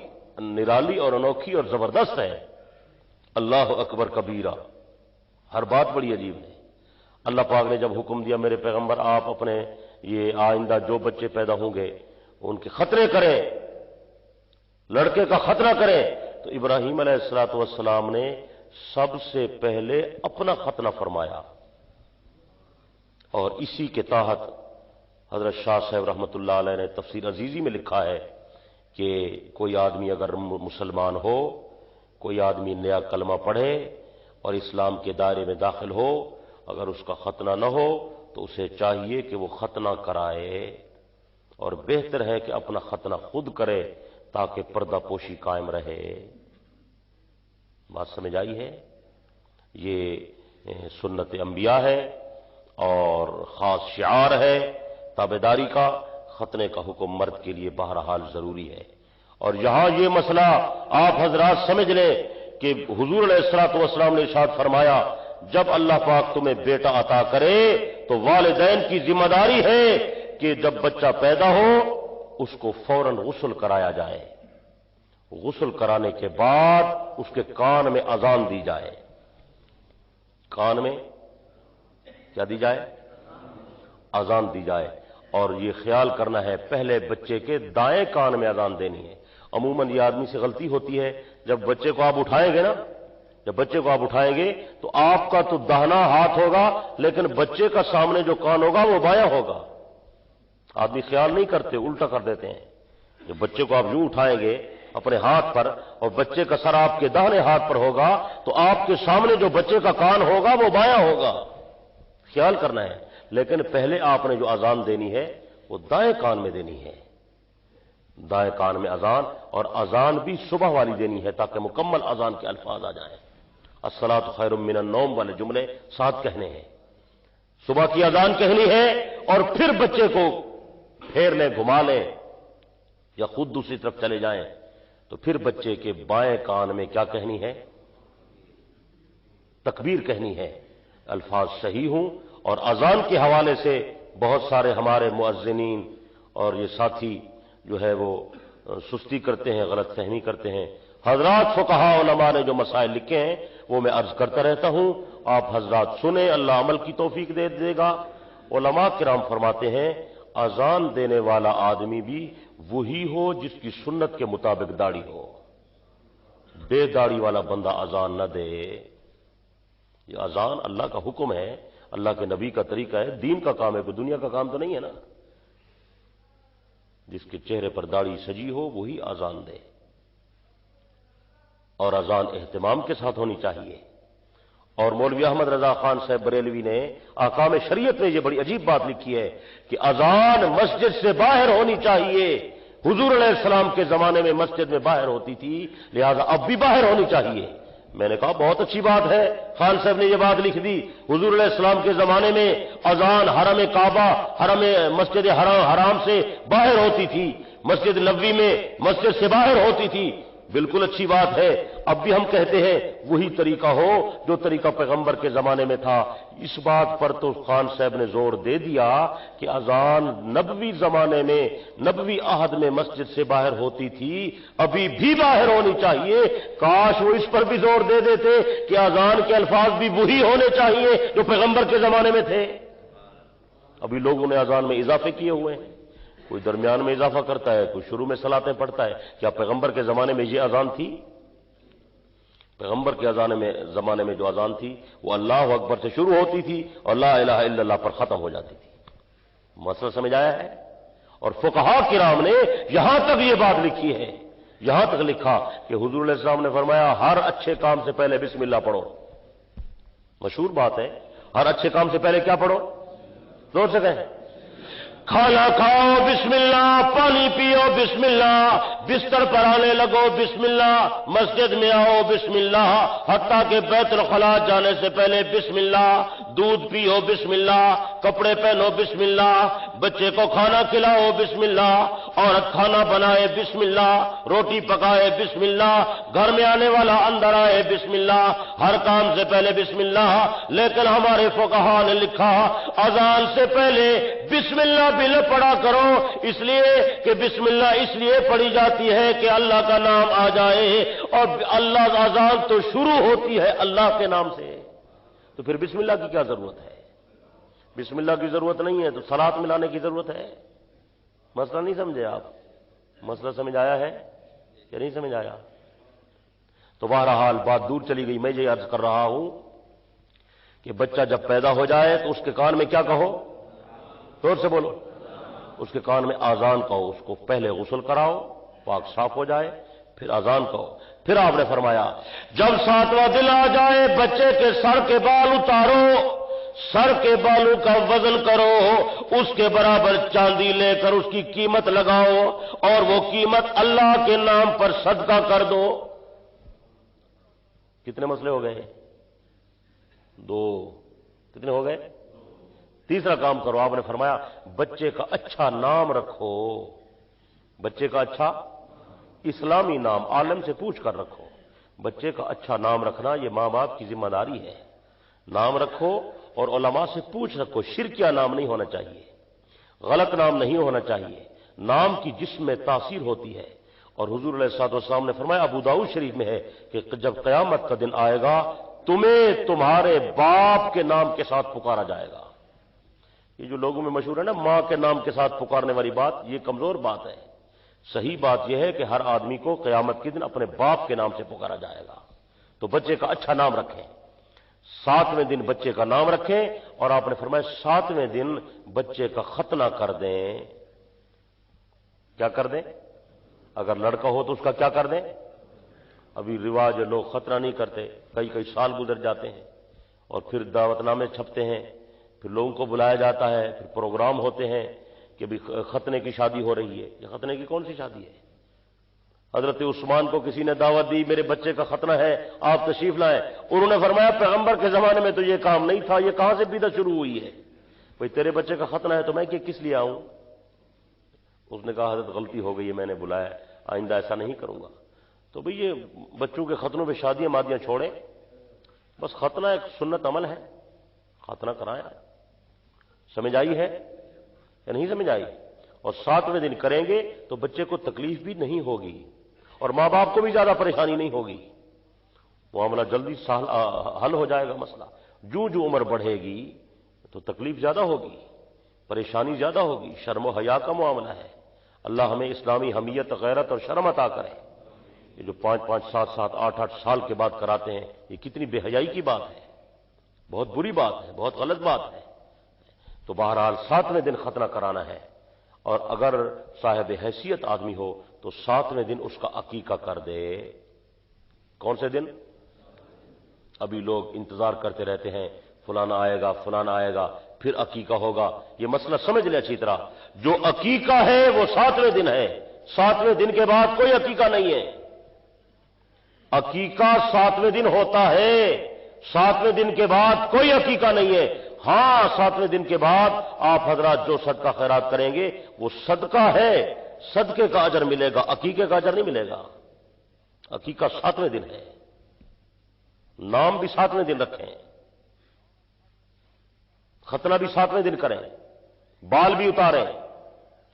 نرالی اور انوکھی اور زبردست ہے. اللہ اکبر کبیرہ، ہر بات بڑی عجیب ہے. اللہ پاک نے جب حکم دیا میرے پیغمبر آپ اپنے یہ آئندہ جو بچے پیدا ہوں گے ان کے ختنے کریں، لڑکے کا ختنہ کریں، تو ابراہیم علیہ السلام نے سب سے پہلے اپنا ختنہ فرمایا. اور اسی کے تحت حضرت شاہ صاحب رحمۃ اللہ علیہ نے تفسیر عزیزی میں لکھا ہے کہ کوئی آدمی اگر مسلمان ہو، کوئی آدمی نیا کلمہ پڑھے اور اسلام کے دائرے میں داخل ہو، اگر اس کا ختنہ نہ ہو تو اسے چاہیے کہ وہ ختنہ کرائے، اور بہتر ہے کہ اپنا ختنہ خود کرے تاکہ پردہ پوشی قائم رہے. بات سمجھ آئی ہے؟ یہ سنت انبیاء ہے اور خاص شعار ہے تابعداری کا. ختنے کا حکم مرد کے لیے بہرحال ضروری ہے. اور یہاں یہ مسئلہ آپ حضرات سمجھ لیں کہ حضور علیہ السلام نے ارشاد فرمایا جب اللہ پاک تمہیں بیٹا عطا کرے تو والدین کی ذمہ داری ہے کہ جب بچہ پیدا ہو اس کو فوراً غسل کرایا جائے. غسل کرانے کے بعد اس کے کان میں اذان دی جائے. کان میں کیا دی جائے؟ اذان دی جائے. اور یہ خیال کرنا ہے پہلے بچے کے دائیں کان میں اذان دینی ہے. عموماً یہ آدمی سے غلطی ہوتی ہے، جب بچے کو آپ اٹھائیں گے نا، جب بچے کو آپ اٹھائیں گے تو آپ کا تو داہنا ہاتھ ہوگا لیکن بچے کا سامنے جو کان ہوگا وہ بایاں ہوگا. آدمی خیال نہیں کرتے، الٹا کر دیتے ہیں. جب بچے کو آپ یوں اٹھائیں گے اپنے ہاتھ پر اور بچے کا سر آپ کے داہنے ہاتھ پر ہوگا تو آپ کے سامنے جو بچے کا کان ہوگا وہ بایاں ہوگا. خیال کرنا ہے. لیکن پہلے آپ نے جو اذان دینی ہے وہ دائیں کان میں دینی ہے. دائیں کان میں اذان، اور اذان بھی صبح والی دینی ہے تاکہ مکمل اذان کے الفاظ آ جائیں. الصلاۃ خیر من النوم والے جملے ساتھ کہنے ہیں. صبح کی اذان کہنی ہے اور پھر بچے کو پھیر لیں، گھما لیں یا خود دوسری طرف چلے جائیں تو پھر بچے کے بائیں کان میں کیا کہنی ہے؟ تکبیر کہنی ہے. الفاظ صحیح ہوں. اور اذان کے حوالے سے بہت سارے ہمارے مؤذنین اور یہ ساتھی جو ہے وہ سستی کرتے ہیں، غلط فہمی کرتے ہیں. حضرات فقہاء علماء نے جو مسائل لکھے ہیں وہ میں عرض کرتا رہتا ہوں، آپ حضرات سنیں، اللہ عمل کی توفیق دے گا. علماء کرام فرماتے ہیں اذان دینے والا آدمی بھی وہی ہو جس کی سنت کے مطابق داڑھی ہو. بے داڑھی والا بندہ اذان نہ دے. یہ اذان اللہ کا حکم ہے، اللہ کے نبی کا طریقہ ہے، دین کا کام ہے، کوئی دنیا کا کام تو نہیں ہے نا. جس کے چہرے پر داڑھی سجی ہو وہی اذان دے. اور اذان اہتمام کے ساتھ ہونی چاہیے. اور مولوی احمد رضا خان صاحب بریلوی نے احکام شریعت میں یہ بڑی عجیب بات لکھی ہے کہ اذان مسجد سے باہر ہونی چاہیے. حضور علیہ السلام کے زمانے میں مسجد میں باہر ہوتی تھی، لہذا اب بھی باہر ہونی چاہیے. میں نے کہا بہت اچھی بات ہے، خان صاحب نے یہ بات لکھ دی. حضور علیہ السلام کے زمانے میں اذان حرم کعبہ، حرم مسجد حرام سے باہر ہوتی تھی، مسجد نبوی میں مسجد سے باہر ہوتی تھی. بالکل اچھی بات ہے. اب بھی ہم کہتے ہیں وہی طریقہ ہو جو طریقہ پیغمبر کے زمانے میں تھا. اس بات پر تو خان صاحب نے زور دے دیا کہ اذان نبوی زمانے میں، نبوی عہد میں مسجد سے باہر ہوتی تھی، ابھی بھی باہر ہونی چاہیے. کاش وہ اس پر بھی زور دے دیتے کہ اذان کے الفاظ بھی وہی ہونے چاہیے جو پیغمبر کے زمانے میں تھے. ابھی لوگوں نے اذان میں اضافے کیے ہوئے ہیں، کوئی درمیان میں اضافہ کرتا ہے، کوئی شروع میں صلاتیں پڑھتا ہے. کیا پیغمبر کے زمانے میں یہ اذان تھی؟ پیغمبر کے زمانے میں جو اذان تھی وہ اللہ اکبر سے شروع ہوتی تھی اور لا الہ الا اللہ پر ختم ہو جاتی تھی. مسئلہ سمجھ آیا ہے؟ اور فقہا کرام نے یہاں تک یہ بات لکھی ہے، یہاں تک لکھا کہ حضور علیہ السلام نے فرمایا ہر اچھے کام سے پہلے بسم اللہ پڑھو. مشہور بات ہے، ہر اچھے کام سے پہلے کیا پڑھو؟ زور سے کہیں. کھانا کھاؤ بسم اللہ، پانی پیو بسم اللہ، بستر پر آنے لگو بسم اللہ، مسجد میں آؤ بسم اللہ، حتیٰ کہ بیت الخلاء جانے سے پہلے بسم اللہ، دودھ پیو بسم اللہ، کپڑے پہنو بسم اللہ، بچے کو کھانا کھلاؤ بسم اللہ، عورت کھانا بنائے بسم اللہ، روٹی پکائے بسم اللہ، گھر میں آنے والا اندر آئے بسم اللہ، ہر کام سے پہلے بسم اللہ. لیکن ہمارے فقہا نے لکھا اذان سے پہلے بسم اللہ بھی نہ پڑھا کرو، اس لیے کہ بسم اللہ اس لیے پڑھی جاتی ہے کہ اللہ کا نام آ جائے، اور اللہ اذان تو شروع ہوتی ہے اللہ کے نام سے، تو پھر بسم اللہ کی کیا ضرورت ہے؟ بسم اللہ کی ضرورت نہیں ہے تو صلاۃ ملانے کی ضرورت ہے. مسئلہ نہیں سمجھے آپ؟ مسئلہ سمجھ آیا ہے یا نہیں سمجھ آیا؟ تو بہرحال بات دور چلی گئی. میں یہ عرض کر رہا ہوں کہ بچہ جب پیدا ہو جائے تو اس کے کان میں کیا کہو؟ زور سے بولو. اس کے کان میں آذان کہو، اس کو پہلے غسل کراؤ، پاک صاف ہو جائے، پھر آذان کہو. پھر آپ نے فرمایا جب 7واں دن آ جائے بچے کے سر کے بال اتارو، سر کے بالوں کا وزن کرو، اس کے برابر چاندی لے کر اس کی قیمت لگاؤ، اور وہ قیمت اللہ کے نام پر صدقہ کر دو. کتنے مسئلے ہو گئے؟ 2. کتنے ہو گئے؟ تیسرا کام کرو. آپ نے فرمایا بچے کا اچھا نام رکھو، بچے کا اچھا اسلامی نام عالم سے پوچھ کر رکھو. بچے کا اچھا نام رکھنا یہ ماں باپ کی ذمہ داری ہے. نام رکھو اور علماء سے پوچھ رکھو. شرکیہ نام نہیں ہونا چاہیے، غلط نام نہیں ہونا چاہیے. نام کی جسم میں تاثیر ہوتی ہے. اور حضور علیہ الصلوۃ والسلام نے فرمایا، ابو داؤد شریف میں ہے کہ جب قیامت کا دن آئے گا تمہیں تمہارے باپ کے نام کے ساتھ پکارا جائے گا. یہ جو لوگوں میں مشہور ہے نا ماں کے نام کے ساتھ پکارنے والی بات، یہ کمزور بات ہے. صحیح بات یہ ہے کہ ہر آدمی کو قیامت کے دن اپنے باپ کے نام سے پکارا جائے گا. تو بچے کا اچھا نام رکھیں. 7ویں دن بچے کا نام رکھیں، اور آپ نے فرمایا 7ویں دن بچے کا ختنہ کر دیں. کیا کر دیں؟ اگر لڑکا ہو تو اس کا کیا کر دیں؟ ابھی رواج ہے لوگ ختنہ نہیں کرتے، کئی سال گزر جاتے ہیں، اور پھر دعوت نامے چھپتے ہیں، پھر لوگوں کو بلایا جاتا ہے، پھر پروگرام ہوتے ہیں کہ بھی ختنے کی شادی ہو رہی ہے. یہ ختنے کی کون سی شادی ہے؟ حضرت عثمان کو کسی نے دعوت دی میرے بچے کا ختنہ ہے، آپ تشریف لائیں. انہوں نے فرمایا پیغمبر کے زمانے میں تو یہ کام نہیں تھا، یہ کہاں سے بدعت شروع ہوئی ہے؟ بھئی تیرے بچے کا ختنہ ہے تو میں کس لیے آؤں؟ اس نے کہا حضرت غلطی ہو گئی ہے، میں نے بلایا، آئندہ ایسا نہیں کروں گا. تو بھئی یہ بچوں کے ختنوں پہ شادیاں مادیاں چھوڑیں، بس ختنہ ایک سنت عمل ہے، ختنہ کرائیں. سمجھ آئی ہے یا نہیں سمجھ آئی؟ اور 7ویں دن کریں گے تو بچے کو تکلیف بھی نہیں ہوگی، اور ماں باپ کو بھی زیادہ پریشانی نہیں ہوگی. معاملہ جلدی حل ہو جائے گا. مسئلہ جو عمر بڑھے گی تو تکلیف زیادہ ہوگی، پریشانی زیادہ ہوگی. شرم و حیا کا معاملہ ہے. اللہ ہمیں اسلامی حمیت، غیرت اور شرم عطا کرے. یہ جو 5-5 7-7 8-8 سال کے بعد کراتے ہیں، یہ کتنی بے حیائی کی بات ہے، بہت بری بات ہے، بہت غلط بات ہے. تو بہرحال 7ویں دن ختنہ کرانا ہے، اور اگر صاحب حیثیت آدمی ہو تو 7ویں دن اس کا عقیقہ کر دے. کون سے دن؟ ابھی لوگ انتظار کرتے رہتے ہیں فلانا آئے گا فلانا آئے گا پھر عقیقہ ہوگا. یہ مسئلہ سمجھ لے اچھی طرح. جو عقیقہ ہے وہ 7ویں دن ہے. 7ویں دن کے بعد کوئی عقیقہ نہیں ہے. عقیقہ 7ویں دن ہوتا ہے، 7ویں دن کے بعد کوئی عقیقہ نہیں ہے. ہاں 7ویں دن کے بعد آپ حضرات جو صدقہ خیرات کریں گے وہ صدقہ ہے، صدقے کا اجر ملے گا، عقیقے کا اجر نہیں ملے گا. عقیقہ 7ویں دن ہے. نام بھی 7ویں دن رکھیں، ختنہ بھی 7ویں دن کریں، بال بھی اتاریں.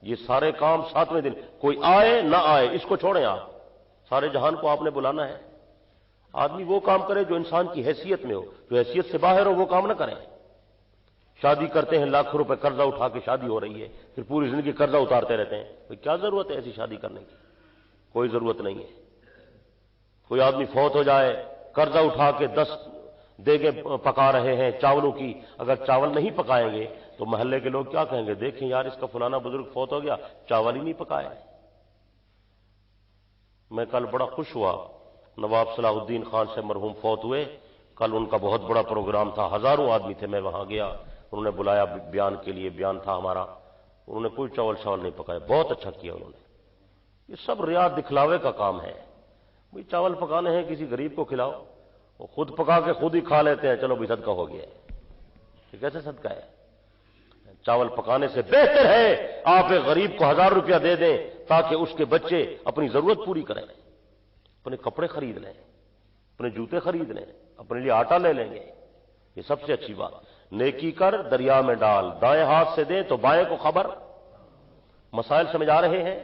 یہ سارے کام 7ویں دن. کوئی آئے نہ آئے اس کو چھوڑیں. آپ سارے جہان کو آپ نے بلانا ہے. آدمی وہ کام کرے جو انسان کی حیثیت میں ہو، جو حیثیت سے باہر ہو وہ کام نہ کریں. شادی کرتے ہیں، لاکھوں روپے قرضہ اٹھا کے شادی ہو رہی ہے، پھر پوری زندگی قرضہ اتارتے رہتے ہیں. کیا ضرورت ہے ایسی شادی کرنے کی؟ کوئی ضرورت نہیں ہے. کوئی آدمی فوت ہو جائے قرضہ اٹھا کے 10 دیگیں پکا رہے ہیں چاولوں کی، اگر چاول نہیں پکائیں گے تو محلے کے لوگ کیا کہیں گے؟ دیکھیں یار اس کا فلانا بزرگ فوت ہو گیا، چاول ہی نہیں پکایا۔ میں کل بڑا خوش ہوا، نواب صلاح الدین خان سے مرحوم فوت ہوئے، کل ان کا بہت بڑا پروگرام تھا، ہزاروں آدمی تھے، میں وہاں گیا، انہوں نے بلایا بیان کے لیے، بیان تھا ہمارا، انہوں نے کوئی چاول نہیں پکایا، بہت اچھا کیا انہوں نے۔ یہ سب ریا دکھلاوے کا کام ہے، بھئی چاول پکانے ہیں کسی غریب کو کھلاؤ، وہ خود پکا کے خود ہی کھا لیتے ہیں، چلو بھی صدقہ ہو گیا، یہ کیسے صدقہ ہے؟ چاول پکانے سے بہتر ہے آپ ایک غریب کو 1000 روپیہ دے دیں تاکہ اس کے بچے اپنی ضرورت پوری کریں، اپنے کپڑے خرید لیں، اپنے جوتے خرید لیں، اپنے لیے آٹا لے لیں گے، یہ سب سے اچھی بات۔ نیکی کر دریا میں ڈال، دائیں ہاتھ سے دیں تو بائیں کو خبر۔ مسائل سمجھ آ رہے ہیں؟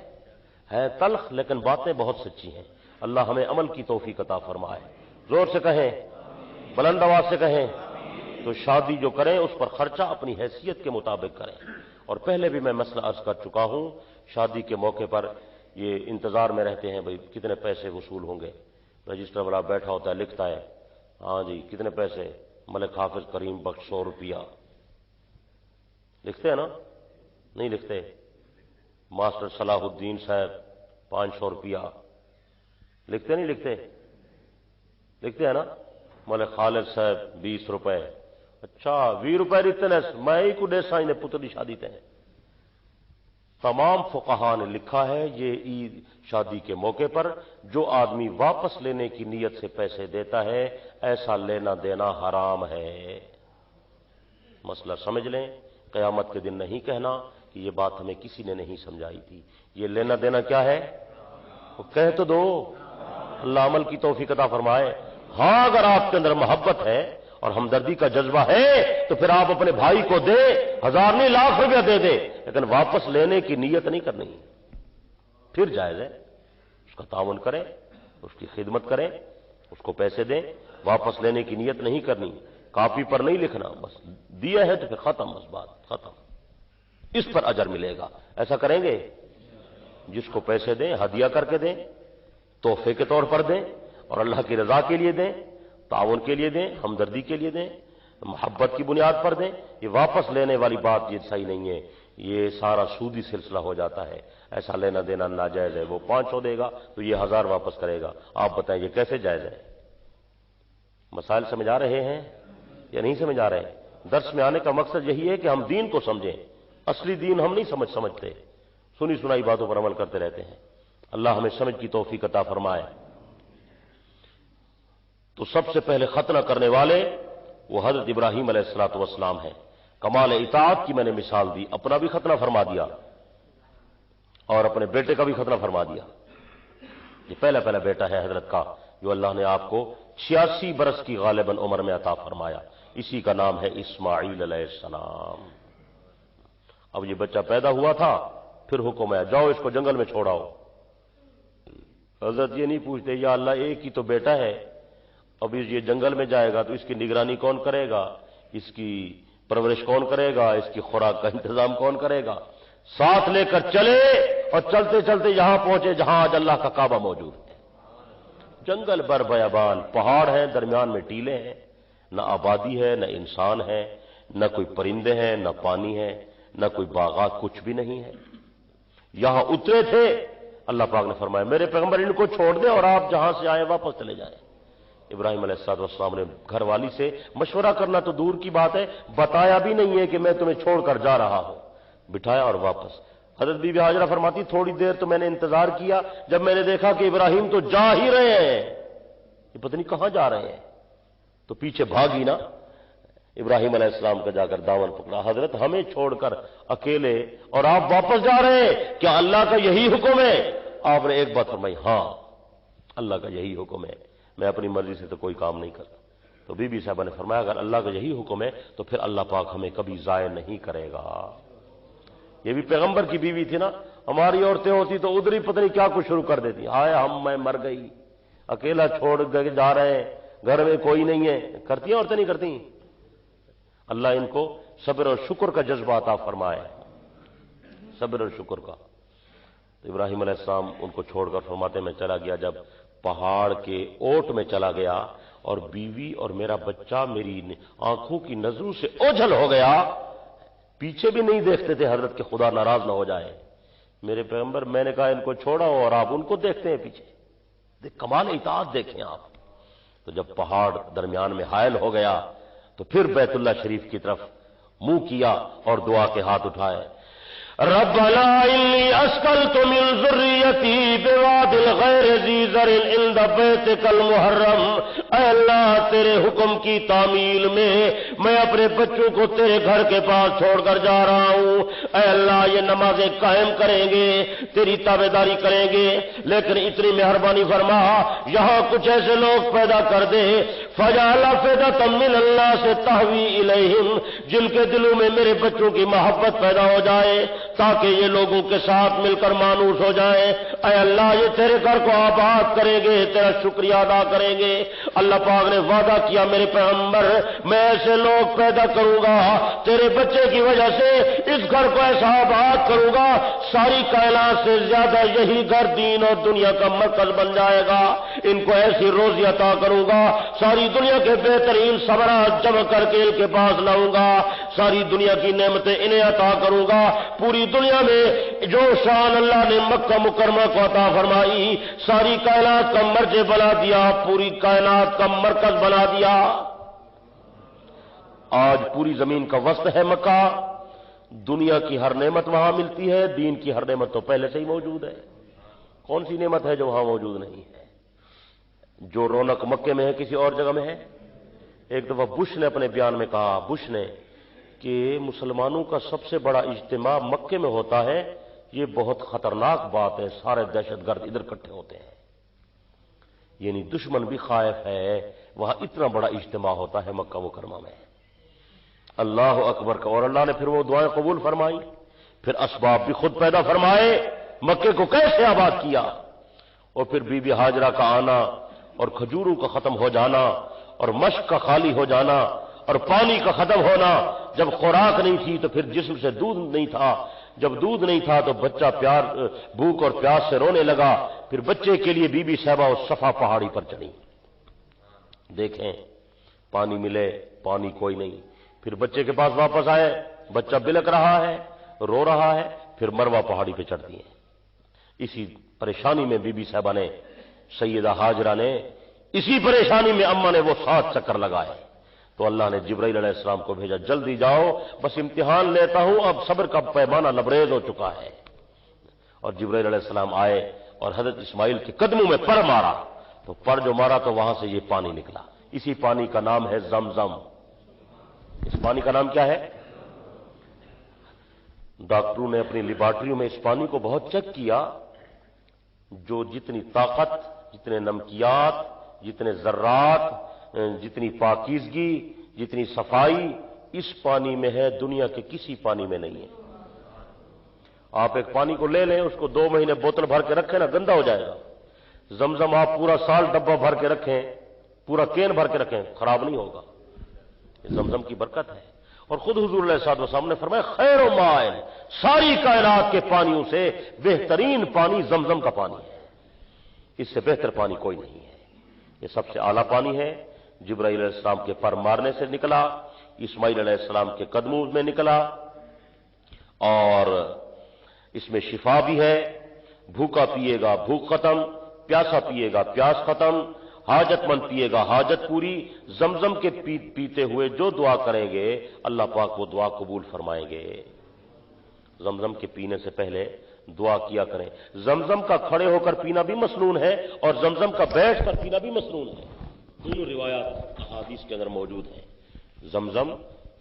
ہے تلخ لیکن باتیں بہت سچی ہیں، اللہ ہمیں عمل کی توفیق عطا فرمائے۔ زور سے کہیں، بلند آواز سے کہیں، تو شادی جو کریں اس پر خرچہ اپنی حیثیت کے مطابق کریں۔ اور پہلے بھی میں مسئلہ عرض کر چکا ہوں، شادی کے موقع پر یہ انتظار میں رہتے ہیں بھئی کتنے پیسے وصول ہوں گے، رجسٹر والا بیٹھا ہوتا ہے لکھتا ہے، ہاں جی کتنے پیسے، ملک حافظ کریم بخش 100 روپیہ، لکھتے ہیں نا؟ نہیں لکھتے؟ ماسٹر صلاح الدین صاحب 500 روپیہ، لکھتے نہیں لکھتے؟ لکھتے ہیں نا؟ ملک خالد صاحب 20 روپے، اچھا 20 روپے لکھتے ہیں، میں ہی کو ڈیسا انہیں پتر شادی تے ہیں۔ تمام فقہاء نے لکھا ہے یہ عید شادی کے موقع پر جو آدمی واپس لینے کی نیت سے پیسے دیتا ہے ایسا لینا دینا حرام ہے۔ مسئلہ سمجھ لیں، قیامت کے دن نہیں کہنا کہ یہ بات ہمیں کسی نے نہیں سمجھائی تھی، یہ لینا دینا کیا ہے؟ وہ کہہ تو دو، اللہ عمل کی توفیق عطا فرمائے۔ ہاں اگر آپ کے اندر محبت ہے اور ہمدردی کا جذبہ ہے تو پھر آپ اپنے بھائی کو دیں، 1000 نہیں لاکھ روپیہ دے دیں، لیکن واپس لینے کی نیت نہیں کرنی، پھر جائز ہے۔ اس کا تعاون کریں، اس کی خدمت کریں، اس کو پیسے دیں، واپس لینے کی نیت نہیں کرنی، کاپی پر نہیں لکھنا، بس دیا ہے تو پھر ختم، بس بات ختم، اس پر اجر ملے گا۔ ایسا کریں گے؟ جس کو پیسے دیں ہدیہ کر کے دیں، تحفے کے طور پر دیں، اور اللہ کی رضا کے لیے دیں، تعاون کے لیے دیں، ہمدردی کے لیے دیں، محبت کی بنیاد پر دیں۔ یہ واپس لینے والی بات یہ صحیح نہیں ہے، یہ سارا سودی سلسلہ ہو جاتا ہے، ایسا لینا دینا ناجائز ہے۔ وہ 500 دے گا تو یہ 1000 واپس کرے گا، آپ بتائیں یہ کیسے جائز ہے؟ مسائل سمجھ آ رہے ہیں یا نہیں سمجھ آ رہے ہیں؟ درس میں آنے کا مقصد یہی ہے کہ ہم دین کو سمجھیں، اصلی دین ہم نہیں سمجھتے، سنی سنائی باتوں پر عمل کرتے رہتے ہیں۔ اللہ ہمیں سمجھ کی توفیق عطا فرمائے۔ تو سب سے پہلے ختنہ کرنے والے وہ حضرت ابراہیم علیہ الصلوۃ والسلام ہیں۔ کمال اطاعت کی میں نے مثال دی، اپنا بھی ختنہ فرما دیا اور اپنے بیٹے کا بھی ختنہ فرما دیا۔ یہ پہلا بیٹا ہے حضرت کا جو اللہ نے آپ کو 86 برس کی غالباً عمر میں عطا فرمایا، اسی کا نام ہے اسماعیل علیہ السلام۔ اب یہ بچہ پیدا ہوا تھا، پھر حکم ہے جاؤ اس کو جنگل میں چھوڑاؤ۔ حضرت یہ نہیں پوچھتے یا اللہ ایک ہی تو بیٹا ہے، اب یہ جنگل میں جائے گا تو اس کی نگرانی کون کرے گا، اس کی پرورش کون کرے گا، اس کی خوراک کا انتظام کون کرے گا؟ ساتھ لے کر چلے اور چلتے چلتے یہاں پہنچے جہاں آج اللہ کا کعبہ موجود ہے۔ جنگل بر بیابان، پہاڑ ہیں، درمیان میں ٹیلے ہیں، نہ آبادی ہے، نہ انسان ہے، نہ کوئی پرندے ہیں، نہ پانی ہے، نہ کوئی باغات، کچھ بھی نہیں ہے۔ یہاں اترے تھے، اللہ پاک نے فرمایا میرے پیغمبر ان کو چھوڑ دیں اور آپ جہاں سے آئے واپس چلے جائیں۔ ابراہیم علیہ السلام نے گھر والی سے مشورہ کرنا تو دور کی بات ہے، بتایا بھی نہیں ہے کہ میں تمہیں چھوڑ کر جا رہا ہوں، بٹھایا اور واپس۔ حضرت بی بی ہاجرہ فرماتی تھوڑی دیر تو میں نے انتظار کیا، جب میں نے دیکھا کہ ابراہیم تو جا ہی رہے ہیں، یہ پتہ نہیں کہاں جا رہے ہیں، تو پیچھے بھاگی نا، ابراہیم علیہ السلام کا جا کر دامن پکڑا، حضرت ہمیں چھوڑ کر اکیلے اور آپ واپس جا رہے ہیں، کیا اللہ کا یہی حکم ہے؟ آپ نے ایک بات فرمائی، ہاں اللہ کا یہی حکم ہے، میں اپنی مرضی سے تو کوئی کام نہیں کرتا۔ تو بی بی صاحبہ نے فرمایا اگر اللہ کا یہی حکم ہے تو پھر اللہ پاک ہمیں کبھی ضائع نہیں کرے گا۔ یہ بھی پیغمبر کی بیوی تھی نا، ہماری عورتیں ہوتی تو ادھر ہی پتہ نہیں کیا کچھ شروع کر دیتی، ہائے میں مر گئی، اکیلا چھوڑ کے جا رہے ہیں، گھر میں کوئی نہیں ہے، کرتی ہیں عورتیں نہیں کرتی؟ اللہ ان کو صبر اور شکر کا جذبہ عطا فرمائے، صبر اور شکر کا۔ تو ابراہیم علیہ السلام ان کو چھوڑ کر فرماتے میں چلا گیا، جب پہاڑ کے اوٹ میں چلا گیا اور بیوی اور میرا بچہ میری آنکھوں کی نظروں سے اوجھل ہو گیا، پیچھے بھی نہیں دیکھتے تھے حضرت کہ خدا ناراض نہ ہو جائے۔ میرے پیغمبر، میں نے کہا ان کو چھوڑا اور آپ ان کو دیکھتے ہیں پیچھے، کمال اطاعت دیکھیں آپ۔ تو جب پہاڑ درمیان میں حائل ہو گیا تو پھر بیت اللہ شریف کی طرف منہ کیا اور دعا کے ہاتھ اٹھائے، ربنا انی اسکنت من ذریتی بواد غیر ذی زرع عند بیتک المحرم، اے اللہ تیرے حکم کی تعمیل میں اپنے بچوں کو تیرے گھر کے پاس چھوڑ کر جا رہا ہوں، اے اللہ یہ نمازیں قائم کریں گے، تیری تابعداری کریں گے، لیکن اتنی مہربانی فرما یہاں کچھ ایسے لوگ پیدا کر دے فجعل افئدۃ من الناس تہوی الیہم، جن کے دلوں میں میرے بچوں کی محبت پیدا ہو جائے تاکہ یہ لوگوں کے ساتھ مل کر مانوس ہو جائیں۔ اے اللہ یہ تیرے گھر کو آباد کریں گے، تیرا شکریہ ادا کریں گے۔ اللہ پاک نے وعدہ کیا میرے پیغمبر میں ایسے لوگ پیدا کروں گا تیرے بچے کی وجہ سے، اس گھر کو ایسا آباد کروں گا ساری کائنات سے زیادہ یہی گھر دین اور دنیا کا مرکز بن جائے گا۔ ان کو ایسی روزی عطا کروں گا، ساری دنیا کے بہترین ثمرات جمع کر کے ان کے پاس لاؤں گا، ساری دنیا کی نعمتیں انہیں عطا کروں گا۔ پوری دنیا میں جو شان اللہ نے مکہ مکرمہ کو عطا فرمائی، ساری کائنات کا مرجع بنا دیا، پوری کائنات کا مرکز بنا دیا۔ آج پوری زمین کا وسط ہے مکہ، دنیا کی ہر نعمت وہاں ملتی ہے، دین کی ہر نعمت تو پہلے سے ہی موجود ہے۔ کون سی نعمت ہے جو وہاں موجود نہیں ہے؟ جو رونق مکے میں ہے کسی اور جگہ میں ہے؟ ایک دفعہ بش نے اپنے بیان میں کہا، بش نے، کہ مسلمانوں کا سب سے بڑا اجتماع مکے میں ہوتا ہے، یہ بہت خطرناک بات ہے، سارے دہشت گرد ادھر اکٹھے ہوتے ہیں، یعنی دشمن بھی خائف ہے، وہاں اتنا بڑا اجتماع ہوتا ہے مکہ مکرمہ میں۔ اللہ اکبر کا، اور اللہ نے پھر وہ دعائیں قبول فرمائی، پھر اسباب بھی خود پیدا فرمائے، مکے کو کیسے آباد کیا، اور پھر بی بی ہاجرہ کا آنا اور کھجوروں کا ختم ہو جانا اور مشق کا خالی ہو جانا اور پانی کا ختم ہونا، جب خوراک نہیں تھی تو پھر جسم سے دودھ نہیں تھا، جب دودھ نہیں تھا تو بچہ بھوک اور پیاس سے رونے لگا، پھر بچے کے لیے بی بی صاحبہ اس صفا پہاڑی پر چڑھی، دیکھیں پانی ملے، پانی کوئی نہیں، پھر بچے کے پاس واپس آئے، بچہ بلک رہا ہے، رو رہا ہے، پھر مروہ پہاڑی پہ چڑھتی ہیں۔ اسی پریشانی میں بی بی صاحبہ نے، سیدہ ہاجرہ نے، اسی پریشانی میں اماں نے وہ 7 چکر لگائے، تو اللہ نے جبرائیل علیہ السلام کو بھیجا، جلدی جاؤ بس امتحان لیتا ہوں، اب صبر کا پیمانہ لبریز ہو چکا ہے۔ اور جبرائیل علیہ السلام آئے اور حضرت اسماعیل کے قدموں میں پر مارا، تو پر جو مارا تو وہاں سے یہ پانی نکلا، اسی پانی کا نام ہے زمزم۔ اس پانی کا نام کیا ہے؟ ڈاکٹروں نے اپنی لیبارٹریوں میں اس پانی کو بہت چیک کیا، جو جتنی طاقت، جتنے نمکیات، جتنے ذرات، جتنی پاکیزگی، جتنی صفائی اس پانی میں ہے، دنیا کے کسی پانی میں نہیں ہے۔ آپ ایک پانی کو لے لیں، اس کو 2 مہینے بوتل بھر کے رکھیں نا، گندا ہو جائے گا۔ زمزم آپ پورا سال ڈبہ بھر کے رکھیں، پورا کین بھر کے رکھیں، خراب نہیں ہوگا، یہ زمزم کی برکت ہے۔ اور خود حضور علیہ الصلوۃ والسلام نے فرمایا خیر و مائن، ساری کائنات کے پانیوں سے بہترین پانی زمزم کا پانی ہے، اس سے بہتر پانی کوئی نہیں ہے، یہ سب سے اعلیٰ پانی ہے۔ جبرائیل علیہ السلام کے پر مارنے سے نکلا، اسماعیل علیہ السلام کے قدموں میں نکلا، اور اس میں شفا بھی ہے، بھوکا پیے گا بھوک ختم، پیاسا پیے گا پیاس ختم، حاجت مند پیے گا حاجت پوری۔ زمزم کے پیتے ہوئے جو دعا کریں گے اللہ پاک وہ دعا قبول فرمائیں گے۔ زمزم کے پینے سے پہلے دعا کیا کریں۔ زمزم کا کھڑے ہو کر پینا بھی مسنون ہے اور زمزم کا بیٹھ کر پینا بھی مسنون ہے، دونوں روایات احادیث کے اندر موجود ہیں۔ زمزم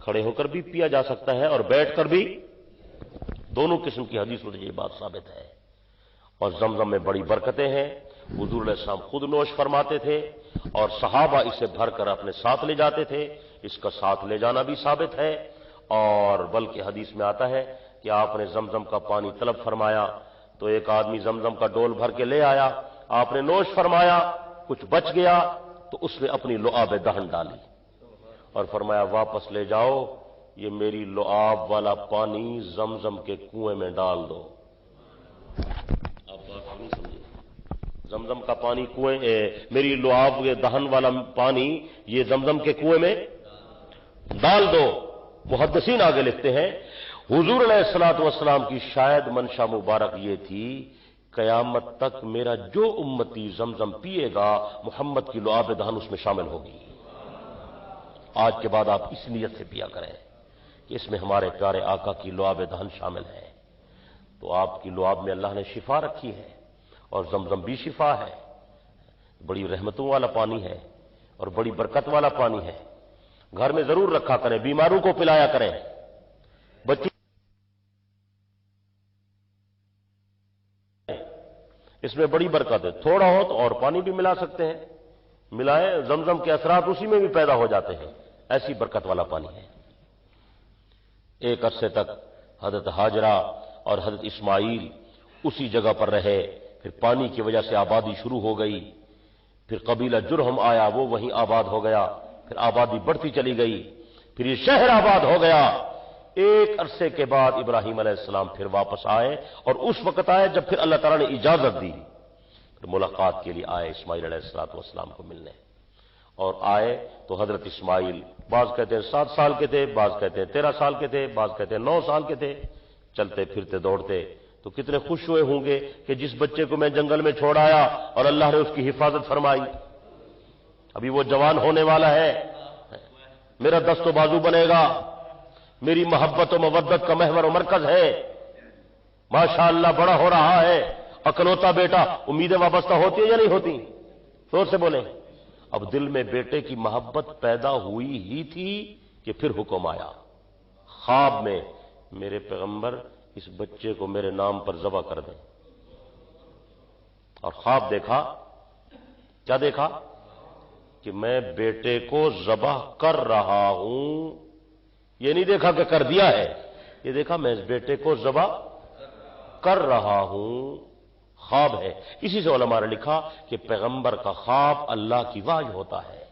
کھڑے ہو کر بھی پیا جا سکتا ہے اور بیٹھ کر بھی، دونوں قسم کی حدیثوں سے یہ بات ثابت ہے۔ اور زمزم میں بڑی برکتیں ہیں، حضور علیہ السلام خود نوش فرماتے تھے اور صحابہ اسے بھر کر اپنے ساتھ لے جاتے تھے، اس کا ساتھ لے جانا بھی ثابت ہے۔ اور بلکہ حدیث میں آتا ہے کہ آپ نے زمزم کا پانی طلب فرمایا تو ایک آدمی زمزم کا ڈول بھر کے لے آیا، آپ نے نوش فرمایا، کچھ بچ گیا تو اس نے اپنی لعاب دہن ڈالی اور فرمایا واپس لے جاؤ، یہ میری لعاب والا پانی زمزم کے کنویں میں ڈال دو۔ آپ بات نہیں سمجھے، زمزم کا پانی کنویں میری لعاب کے دہن والا پانی یہ زمزم کے کنویں میں ڈال دو۔ محدثین آگے لکھتے ہیں حضور علیہ الصلوۃ والسلام کی شاید منشا مبارک یہ تھی قیامت تک میرا جو امتی زمزم پیے گا محمد کی لعاب دہن اس میں شامل ہوگی۔ آج کے بعد آپ اس نیت سے پیا کریں کہ اس میں ہمارے پیارے آقا کی لعاب دہن شامل ہے، تو آپ کی لعاب میں اللہ نے شفا رکھی ہے، اور زمزم بھی شفا ہے، بڑی رحمتوں والا پانی ہے اور بڑی برکت والا پانی ہے۔ گھر میں ضرور رکھا کریں، بیماروں کو پلایا کریں، بچوں اس میں بڑی برکت ہے۔ تھوڑا ہو تو اور پانی بھی ملا سکتے ہیں، ملائیں، زمزم کے اثرات اسی میں بھی پیدا ہو جاتے ہیں، ایسی برکت والا پانی ہے۔ ایک عرصے تک حضرت ہاجرہ اور حضرت اسماعیل اسی جگہ پر رہے، پھر پانی کی وجہ سے آبادی شروع ہو گئی، پھر قبیلہ جرہم آیا، وہ وہیں آباد ہو گیا، پھر آبادی بڑھتی چلی گئی، پھر یہ شہر آباد ہو گیا۔ ایک عرصے کے بعد ابراہیم علیہ السلام پھر واپس آئے، اور اس وقت آئے جب پھر اللہ تعالیٰ نے اجازت دی، پھر ملاقات کے لیے آئے اسماعیل علیہ السلام کو ملنے، اور آئے تو حضرت اسماعیل بعض کہتے ہیں 7 سال کے تھے، بعض کہتے ہیں 13 سال کے تھے، بعض کہتے ہیں 9 سال کے تھے، چلتے پھرتے دوڑتے، تو کتنے خوش ہوئے ہوں گے کہ جس بچے کو میں جنگل میں چھوڑ آیا اور اللہ نے اس کی حفاظت فرمائی، ابھی وہ جوان ہونے والا ہے، میرا دست و بازو بنے گا، میری محبت و مودت کا محور و مرکز ہے، ماشاءاللہ بڑا ہو رہا ہے، اکلوتا بیٹا، امیدیں وابستہ ہوتی ہیں یا نہیں ہوتی؟ زور سے بولیں۔ اب دل میں بیٹے کی محبت پیدا ہوئی ہی تھی کہ پھر حکم آیا خواب میں، میرے پیغمبر اس بچے کو میرے نام پر ذبح کر دیں، اور خواب دیکھا، کیا دیکھا؟ کہ میں بیٹے کو ذبح کر رہا ہوں، یہ نہیں دیکھا کہ کر دیا ہے، یہ دیکھا میں اس بیٹے کو ذبح کر رہا ہوں، خواب ہے۔ اسی سے علماء نے لکھا کہ پیغمبر کا خواب اللہ کی وحی ہوتا ہے،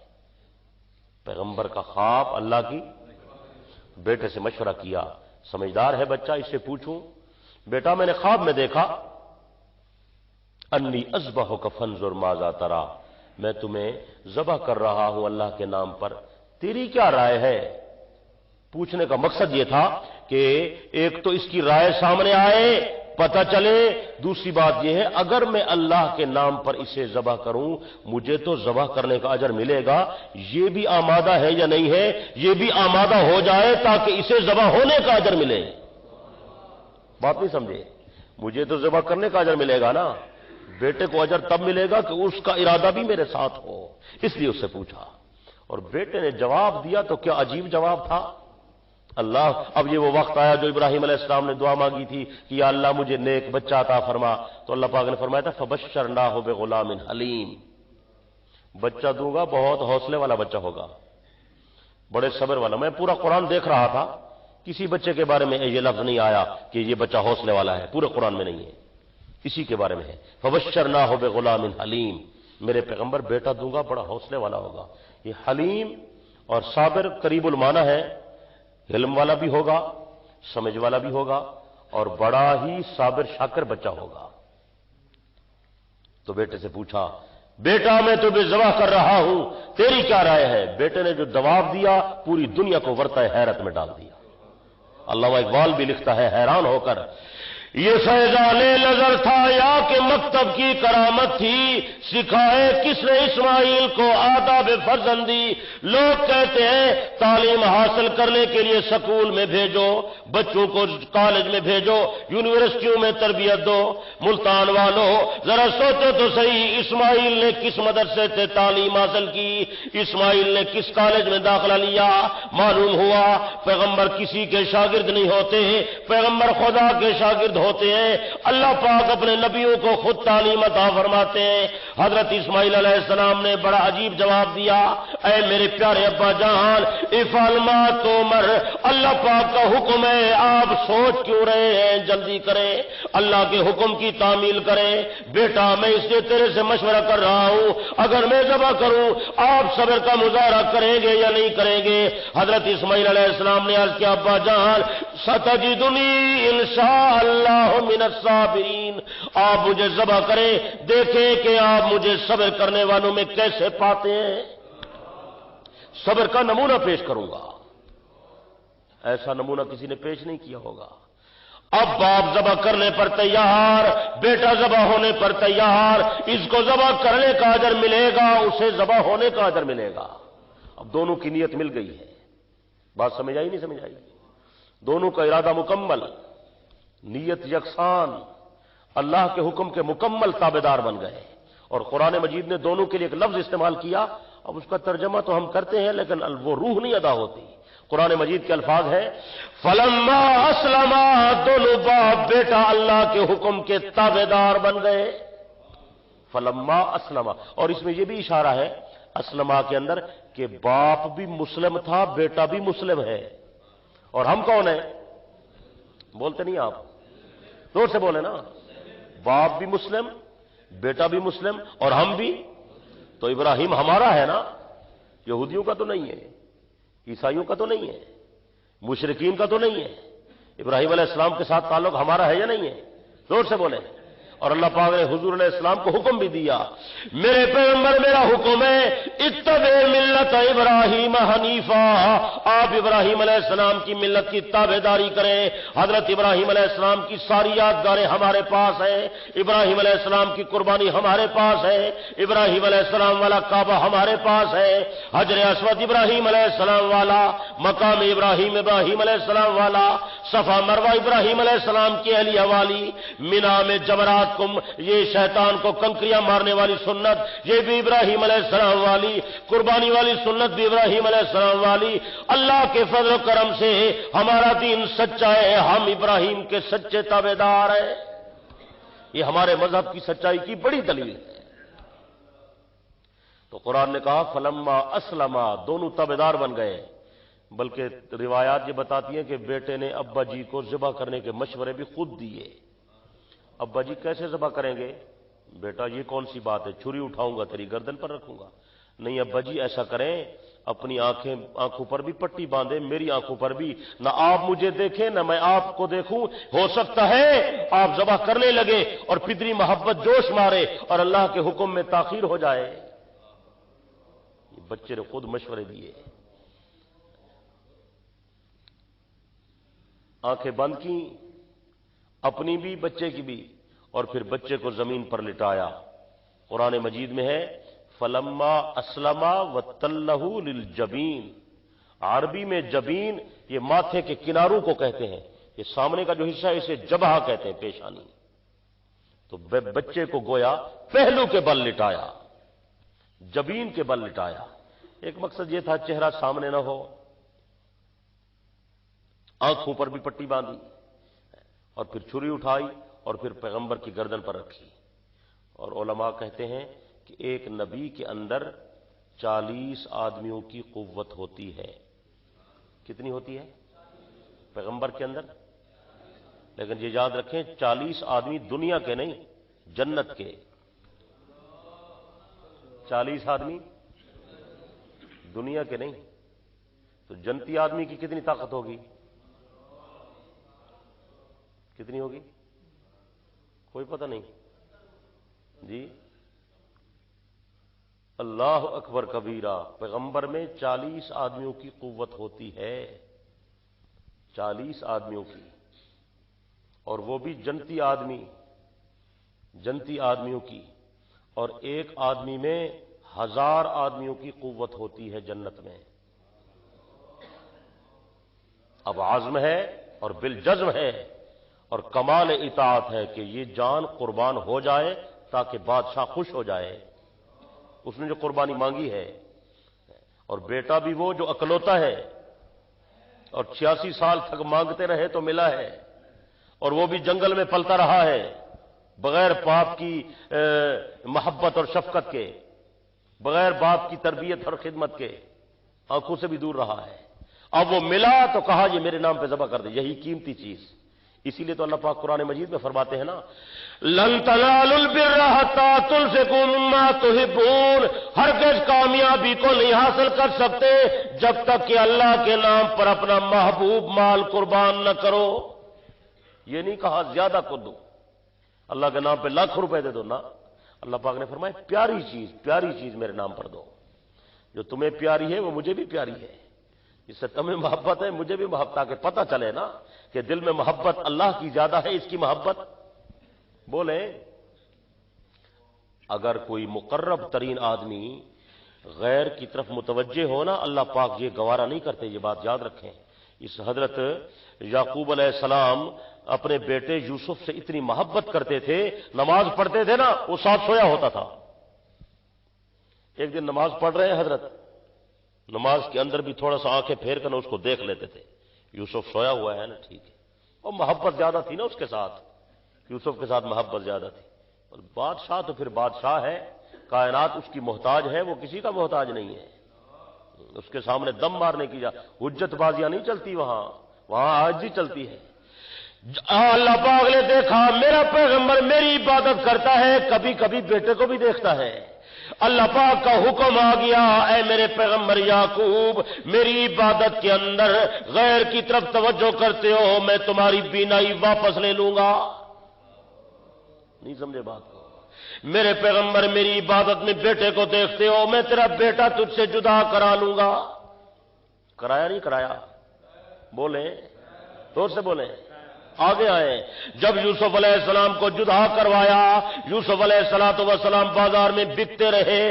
پیغمبر کا خواب اللہ کی۔ بیٹے سے مشورہ کیا، سمجھدار ہے بچہ، اس سے پوچھوں، بیٹا میں نے خواب میں دیکھا انی اذبحک فانظر ماذا تری، میں تمہیں ذبح کر رہا ہوں اللہ کے نام پر، تیری کیا رائے ہے؟ پوچھنے کا مقصد یہ تھا کہ ایک تو اس کی رائے سامنے آئے، پتہ چلے، دوسری بات یہ ہے اگر میں اللہ کے نام پر اسے ذبح کروں مجھے تو ذبح کرنے کا اجر ملے گا، یہ بھی آمادہ ہے یا نہیں ہے؟ یہ بھی آمادہ ہو جائے تاکہ اسے ذبح ہونے کا اجر ملے۔ بات نہیں سمجھے؟ مجھے تو ذبح کرنے کا اجر ملے گا نا، بیٹے کو اجر تب ملے گا کہ اس کا ارادہ بھی میرے ساتھ ہو، اس لیے اس سے پوچھا، اور بیٹے نے جواب دیا تو کیا عجیب جواب تھا۔ اللہ، اب یہ وہ وقت آیا جو ابراہیم علیہ السلام نے دعا مانگی تھی کہ یا اللہ مجھے نیک بچہ عطا فرما، تو اللہ پاک نے فرمایا تھا فبشرناہ بغلام حلیم، بچہ دوں گا بہت حوصلے والا بچہ ہوگا، بڑے صبر والا۔ میں پورا قرآن دیکھ رہا تھا، کسی بچے کے بارے میں یہ لفظ نہیں آیا کہ یہ بچہ حوصلے والا ہے، پورے قرآن میں نہیں ہے، اسی کے بارے میں ہے فبشرناہ بغلام حلیم، میرے پیغمبر بیٹا دوں گا بڑا حوصلے والا ہوگا۔ یہ حلیم اور صابر قریب المعنی ہے، علم والا بھی ہوگا، سمجھ والا بھی ہوگا، اور بڑا ہی صابر شاکر بچہ ہوگا۔ تو بیٹے سے پوچھا بیٹا میں تجھے ذبح کر رہا ہوں، تیری کیا رائے ہے؟ بیٹے نے جو جواب دیا پوری دنیا کو ورطہ حیرت میں ڈال دیا۔ علامہ اقبال بھی لکھتا ہے حیران ہو کر، یہ فیضان نظر تھا یا کہ مکتب کی کرامت تھی، سکھائے کس نے اسماعیل کو آداب فرزندی۔ لوگ کہتے ہیں تعلیم حاصل کرنے کے لیے سکول میں بھیجو، بچوں کو کالج میں بھیجو، یونیورسٹیوں میں تربیت دو۔ ملتان والو ذرا سوچو تو صحیح، اسماعیل نے کس مدرسے سے تعلیم حاصل کی، اسماعیل نے کس کالج میں داخلہ لیا؟ معلوم ہوا پیغمبر کسی کے شاگرد نہیں ہوتے، پیغمبر خدا کے شاگرد ہوتے ہیں، اللہ پاک اپنے نبیوں کو خود تعلیم عطا فرماتے ہیں۔ حضرت اسماعیل علیہ السلام نے بڑا عجیب جواب دیا، اے میرے پیارے ابا جان افعل ما تؤمر، اللہ پاک کا حکم ہے، آپ سوچ کیوں رہے ہیں؟ جلدی کریں، اللہ کے حکم کی تعمیل کریں۔ بیٹا میں اس لیے تیرے سے مشورہ کر رہا ہوں، اگر میں ذبح کروں آپ صبر کا مظاہرہ کریں گے یا نہیں کریں گے؟ حضرت اسماعیل علیہ السلام نے عرض کیا ابا جان ستجدنی انشاءاللہ اللہ من الصابرین، آپ مجھے ذبح کریں، دیکھیں کہ آپ مجھے صبر کرنے والوں میں کیسے پاتے ہیں۔ صبر کا نمونہ پیش کروں گا، ایسا نمونہ کسی نے پیش نہیں کیا ہوگا۔ اب باپ ذبح کرنے پر تیار، بیٹا ذبح ہونے پر تیار، اس کو ذبح کرنے کا اجر ملے گا، اسے ذبح ہونے کا اجر ملے گا۔ اب دونوں کی نیت مل گئی ہے، بات سمجھ آئی نہیں سمجھ آئی؟ دونوں کا ارادہ مکمل، نیت یکساں، اللہ کے حکم کے مکمل تابعدار بن گئے۔ اور قرآن مجید نے دونوں کے لیے ایک لفظ استعمال کیا، اب اس کا ترجمہ تو ہم کرتے ہیں لیکن وہ روح نہیں ادا ہوتی۔ قرآن مجید کے الفاظ ہیں فلما اسلما، دونوں باپ بیٹا اللہ کے حکم کے تابعدار بن گئے۔ فلما اسلما، اور اس میں یہ بھی اشارہ ہے اسلما کے اندر کہ باپ بھی مسلم تھا، بیٹا بھی مسلم ہے، اور ہم کون ہیں؟ بولتے نہیں آپ، زور سے بولے نا، باپ بھی مسلم، بیٹا بھی مسلم، اور ہم بھی۔ تو ابراہیم ہمارا ہے نا، یہودیوں کا تو نہیں ہے، عیسائیوں کا تو نہیں ہے، مشرکین کا تو نہیں ہے۔ ابراہیم علیہ السلام کے ساتھ تعلق ہمارا ہے یا نہیں ہے؟ زور سے بولیں۔ اور اللہ پاک نے حضور علیہ السلام کو حکم بھی دیا، میرے پیغمبر میرا حکم ہے اتبع ملت ابراہیم حنیفا، آپ ابراہیم علیہ السلام کی ملت کی تابعداری کریں۔ حضرت ابراہیم علیہ السلام کی ساری یادگاریں ہمارے پاس ہیں، ابراہیم علیہ السلام کی قربانی ہمارے پاس ہے، ابراہیم علیہ السلام والا کعبہ ہمارے پاس ہے، حجر اسود ابراہیم علیہ السلام والا، مقام ابراہیم علیہ السلام والا، صفا مروہ ابراہیم علیہ السلام کی اہلیہ والی، مینا میں جمرات، یہ شیطان کو کنکریاں مارنے والی سنت یہ بھی ابراہیم علیہ السلام والی، قربانی والی سنت بھی ابراہیم علیہ السلام والی۔ اللہ کے فضل و کرم سے ہمارا دین سچا ہے، ہم ابراہیم کے سچے تابعدار ہیں، یہ ہمارے مذہب کی سچائی کی بڑی دلیل ہے۔ تو قرآن نے کہا فلما اسلما، دونوں تابعدار بن گئے، بلکہ روایات یہ بتاتی ہیں کہ بیٹے نے ابا جی کو ذبح کرنے کے مشورے بھی خود دیے۔ ابا جی کیسے ذبح کریں گے؟ بیٹا یہ کون سی بات ہے، چھری اٹھاؤں گا تیری گردن پر رکھوں گا؟ نہیں ابا جی ایسا کریں، اپنی آنکھوں پر بھی پٹی باندھیں، میری آنکھوں پر بھی، نہ آپ مجھے دیکھیں نہ میں آپ کو دیکھوں، ہو سکتا ہے آپ ذبح کرنے لگے اور پدری محبت جوش مارے اور اللہ کے حکم میں تاخیر ہو جائے۔ بچے نے خود مشورے دیے، آنکھیں بند کی، اپنی بھی بچے کی بھی، اور پھر بچے کو زمین پر لٹایا۔ قرآن مجید میں ہے فلما اسلما وتلہ للجبین، عربی میں جبین یہ ماتھے کے کناروں کو کہتے ہیں، یہ سامنے کا جو حصہ ہے اسے جبہہ کہتے ہیں، پیشانی۔ تو بچے کو گویا پہلو کے بل لٹایا، جبین کے بل لٹایا۔ ایک مقصد یہ تھا چہرہ سامنے نہ ہو، آنکھوں پر بھی پٹی باندھی، اور پھر چھری اٹھائی اور پھر پیغمبر کی گردن پر رکھی۔ اور علماء کہتے ہیں کہ ایک نبی کے اندر 40 آدمیوں کی قوت ہوتی ہے۔ کتنی ہوتی ہے پیغمبر کے اندر؟ لیکن یہ یاد رکھیں 40 آدمی دنیا کے نہیں، جنت کے۔ 40 آدمی دنیا کے نہیں، تو جنتی آدمی کی کتنی طاقت ہوگی؟ کتنی ہوگی؟ کوئی پتہ نہیں جی؟ اللہ اکبر کبیرہ، پیغمبر میں 40 آدمیوں کی قوت ہوتی ہے، 40 آدمیوں کی، اور وہ بھی جنتی آدمیوں کی، اور ایک آدمی میں 1000 آدمیوں کی قوت ہوتی ہے جنت میں۔ اب عزم ہے اور بالجزم ہے اور کمال اطاعت ہے کہ یہ جان قربان ہو جائے تاکہ بادشاہ خوش ہو جائے، اس نے جو قربانی مانگی ہے۔ اور بیٹا بھی وہ جو اکلوتا ہے اور 86 سال تک مانگتے رہے تو ملا ہے، اور وہ بھی جنگل میں پلتا رہا ہے بغیر باپ کی محبت اور شفقت کے، بغیر باپ کی تربیت اور خدمت کے، آنکھوں سے بھی دور رہا ہے۔ اب وہ ملا تو کہا یہ میرے نام پہ ذبح کر دے، یہی قیمتی چیز۔ اسی لیے تو اللہ پاک قرآن مجید میں فرماتے ہیں نا لن تنالوا البر حتى تنفقوا مما تحبون، ہرگز کامیابی کو نہیں حاصل کر سکتے جب تک کہ اللہ کے نام پر اپنا محبوب مال قربان نہ کرو۔ یہ نہیں کہا زیادہ کو دو، اللہ کے نام پہ لاکھوں روپے دے دو، نہ، اللہ پاک نے فرمایا پیاری چیز میرے نام پر دو، جو تمہیں پیاری ہے وہ مجھے بھی پیاری ہے، اس سے تمہیں محبت ہے مجھے بھی محبت، تاکہ پتہ چلے نا کہ دل میں محبت اللہ کی زیادہ ہے، اس کی محبت بولیں۔ اگر کوئی مقرب ترین آدمی غیر کی طرف متوجہ ہونا، اللہ پاک یہ گوارا نہیں کرتے، یہ بات یاد رکھیں۔ اس حضرت یعقوب علیہ السلام اپنے بیٹے یوسف سے اتنی محبت کرتے تھے، نماز پڑھتے تھے نا وہ ساتھ سویا ہوتا تھا۔ ایک دن نماز پڑھ رہے ہیں حضرت، نماز کے اندر بھی تھوڑا سا آنکھیں پھیر کر اس کو دیکھ لیتے تھے، یوسف سویا ہوا ہے نا، ٹھیک ہے، اور محبت زیادہ تھی نا اس کے ساتھ، یوسف کے ساتھ محبت زیادہ تھی۔ اور بادشاہ تو پھر بادشاہ ہے، کائنات اس کی محتاج ہے، وہ کسی کا محتاج نہیں ہے، اس کے سامنے دم مارنے کی حجت بازیاں نہیں چلتی، وہاں آج ہی چلتی ہے۔ اللہ پاک نے دیکھا میرا پیغمبر میری عبادت کرتا ہے، کبھی کبھی بیٹے کو بھی دیکھتا ہے، اللہ پاک کا حکم آ گیا، اے میرے پیغمبر یعقوب، میری عبادت کے اندر غیر کی طرف توجہ کرتے ہو، میں تمہاری بینائی واپس لے لوں گا۔ نہیں سمجھے بات کو؟ میرے پیغمبر میری عبادت میں بیٹے کو دیکھتے ہو، میں تیرا بیٹا تجھ سے جدا کرا لوں گا۔ کرایا نہیں کرایا؟ بولیں، زور سے بولیں، آگے آئے۔ جب یوسف علیہ السلام کو جدا کروایا، یوسف علیہ السلام بازار میں بکتے رہے،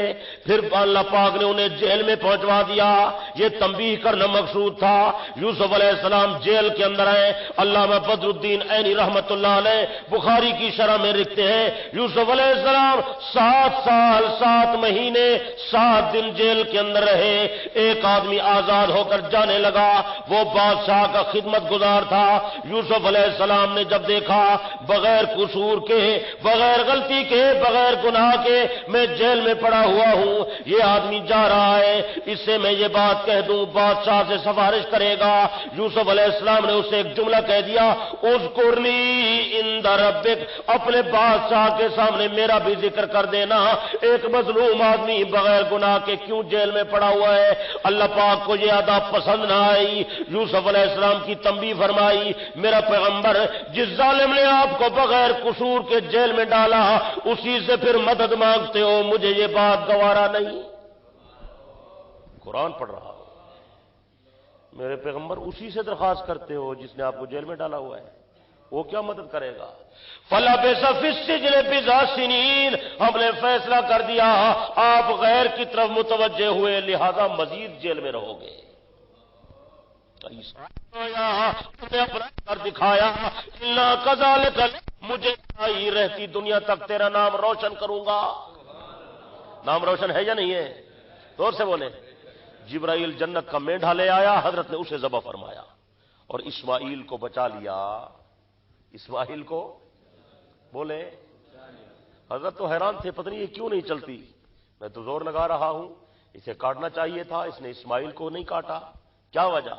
پھر اللہ پاک نے انہیں جیل میں پہنچوا دیا۔ یہ تنبیہ کرنا مقصود تھا۔ یوسف علیہ السلام جیل کے اندر ہیں، علامہ بدر الدین عینی رحمت اللہ علیہ بخاری کی شرح میں لکھتے ہیں، یوسف علیہ السلام 7 سال 7 مہینے 7 دن جیل کے اندر رہے۔ ایک آدمی آزاد ہو کر جانے لگا، وہ بادشاہ کا خدمت گزار تھا۔ یوسف علیہ السلام نے جب دیکھا بغیر قصور کے، بغیر غلطی کے، بغیر گناہ کے میں جیل میں پڑا ہوا ہوں، یہ آدمی جا رہا ہے، اس سے میں یہ بات کہہ دوں بادشاہ سے سفارش کرے گا۔ یوسف علیہ السلام نے اسے ایک جملہ کہہ دیا، اذکر لی عند ربک، اپنے بادشاہ کے سامنے میرا بھی ذکر کر دینا۔ ایک مظلوم آدمی بغیر گناہ کے کیوں جیل میں پڑا ہوا ہے؟ اللہ پاک کو یہ ادا پسند نہ آئی۔ یوسف علیہ السلام کی تنبیہ فرمائی، میرا پیغمبر جس ظالم نے آپ کو بغیر قصور کے جیل میں ڈالا، اسی سے پھر مدد مانگتے ہو، مجھے یہ بات گوارا نہیں۔ قرآن پڑھ رہا ہو، میرے پیغمبر اسی سے درخواست کرتے ہو جس نے آپ کو جیل میں ڈالا ہوا ہے، وہ کیا مدد کرے گا؟ فَلَبِثَ فِي السِّجْنِ بِضْعَ سِنِينَ، ہم نے فیصلہ کر دیا آپ غیر کی طرف متوجہ ہوئے، لہذا مزید جیل میں رہو گے۔ اپنا کر دکھایا، اِنَّا كَذَلِكَ، مجھے آئی رہتی دنیا تک تیرا نام روشن کروں گا۔ نام روشن ہے یا نہیں ہے؟ زور سے بولے۔ جبرائیل جنت کا مینڈھا لے آیا، حضرت نے اسے ذبح فرمایا اور اسماعیل کو بچا لیا۔ اسماعیل کو بولے، حضرت تو حیران تھے، پتہ نہیں یہ کیوں نہیں چلتی، میں تو زور لگا رہا ہوں، اسے کاٹنا چاہیے تھا، اس نے اسماعیل کو نہیں کاٹا، کیا وجہ؟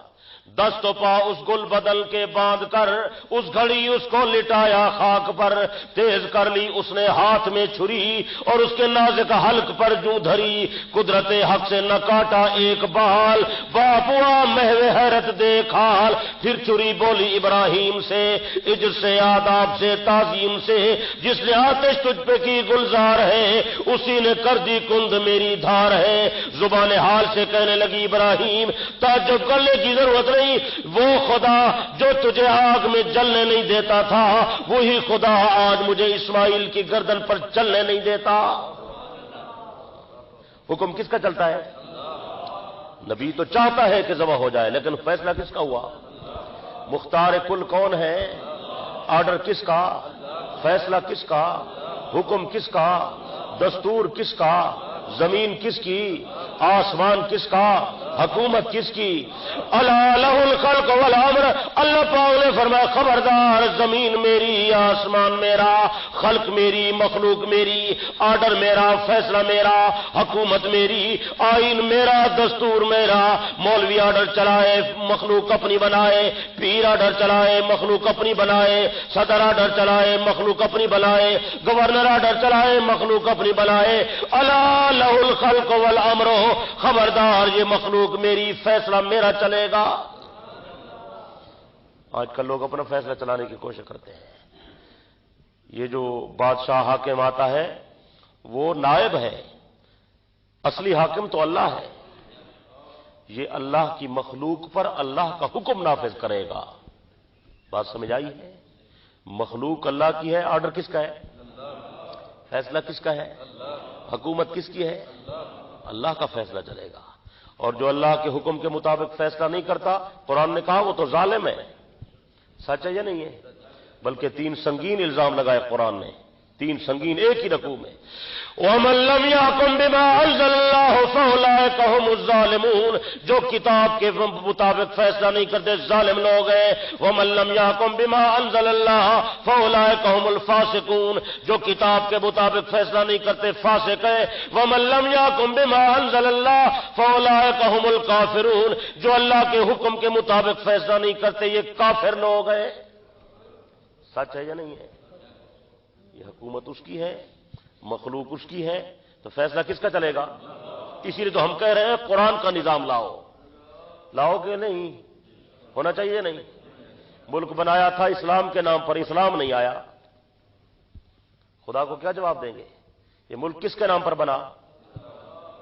دست و پا اس گل بدل کے باندھ کر اس گھڑی اس کو لٹایا خاک پر، تیز کر لی اس نے ہاتھ میں چھری اور اس کے نازک حلق پر جوں دھری، قدرت حق سے نہ کاٹا ایک بال، باپ ہوا محو حیرت دیکھ حال، پھر چھری بولی ابراہیم سے، عجز سے آداب سے تعظیم سے، جس نے آتش تجھ پہ کی گلزار ہے اسی نے کر دی کند میری دھار ہے۔ زبان حال سے کہنے لگی ابراہیم، تعجب کرنے کی ضرورت نہیں، وہ خدا جو تجھے آگ میں جلنے نہیں دیتا تھا وہی خدا آج مجھے اسماعیل کی گردن پر چلنے نہیں دیتا۔ حکم کس کا چلتا ہے؟ نبی تو چاہتا ہے کہ ذبح ہو جائے، لیکن فیصلہ کس کا ہوا؟ مختار کل کون ہے؟ آرڈر کس کا؟ فیصلہ کس کا؟ حکم کس کا؟ دستور کس کا؟ زمین کس کی؟ آسمان کس کا؟ حکومت کس کی؟ الا لہ الخلق والامر، اللہ پاک نے فرمایا خبردار، زمین میری، آسمان میرا، خلق میری، مخلوق میری، آرڈر میرا، فیصلہ میرا، حکومت میری، آئین میرا، دستور میرا۔ مولوی آرڈر چلائے مخلوق اپنی بنائے، پیر آرڈر چلائے مخلوق اپنی بنائے، صدر آرڈر چلائے مخلوق اپنی بنائے، گورنر آرڈر چلائے مخلوق اپنی بنائے۔ الا لہ الخلق والامر، خبردار یہ مخلوق میری، فیصلہ میرا چلے گا۔ آج کل لوگ اپنا فیصلہ چلانے کی کوشش کرتے ہیں. یہ جو بادشاہ حاکم آتا ہے وہ نائب ہے، اصلی حاکم تو اللہ ہے. یہ اللہ کی مخلوق پر اللہ کا حکم نافذ کرے گا. بات سمجھ آئی ہے؟ مخلوق اللہ کی ہے، آرڈر کس کا ہے؟ فیصلہ کس کا ہے؟ حکومت کس کی ہے؟ اللہ کا فیصلہ چلے گا. اور جو اللہ کے حکم کے مطابق فیصلہ نہیں کرتا، قرآن نے کہا وہ تو ظالم ہے. سچ ہے یا نہیں ہے؟ بلکہ 3 سنگین الزام لگائے قرآن نے، 3 سنگین ایک ہی رکوع میں. وَمَن لَّمْ يَحْكُم بِمَا أَنزَلَ اللَّهُ فَأُولَٰئِكَ هُمُ الظَّالِمُونَ. جو کتاب کے مطابق فیصلہ نہیں کرتے ظالم لوگ ہیں. وَمَن لَّمْ يَحْكُم بِمَا أَنزَلَ اللَّهُ فَأُولَٰئِكَ هُمُ الْفَاسِقُونَ. جو کتاب کے مطابق فیصلہ نہیں کرتے فاسق ہیں. وَمَن لَّمْ يَحْكُم بِمَا أَنزَلَ اللَّهُ فَأُولَٰئِكَ هُمُ الْكَافِرُونَ. جو اللہ کے حکم کے مطابق فیصلہ نہیں کرتے یہ کافر لوگ ہیں. سچ ہے یا نہیں ہے؟ یہ حکومت اس کی ہے، مخلوق اس کی ہے، تو فیصلہ کس کا چلے گا؟ اسی لیے تو ہم کہہ رہے ہیں قرآن کا نظام لاؤ. لاؤ کہ نہیں؟ ہونا چاہیے نہیں؟ ملک بنایا تھا اسلام کے نام پر، اسلام نہیں آیا. خدا کو کیا جواب دیں گے؟ یہ ملک کس کے نام پر بنا؟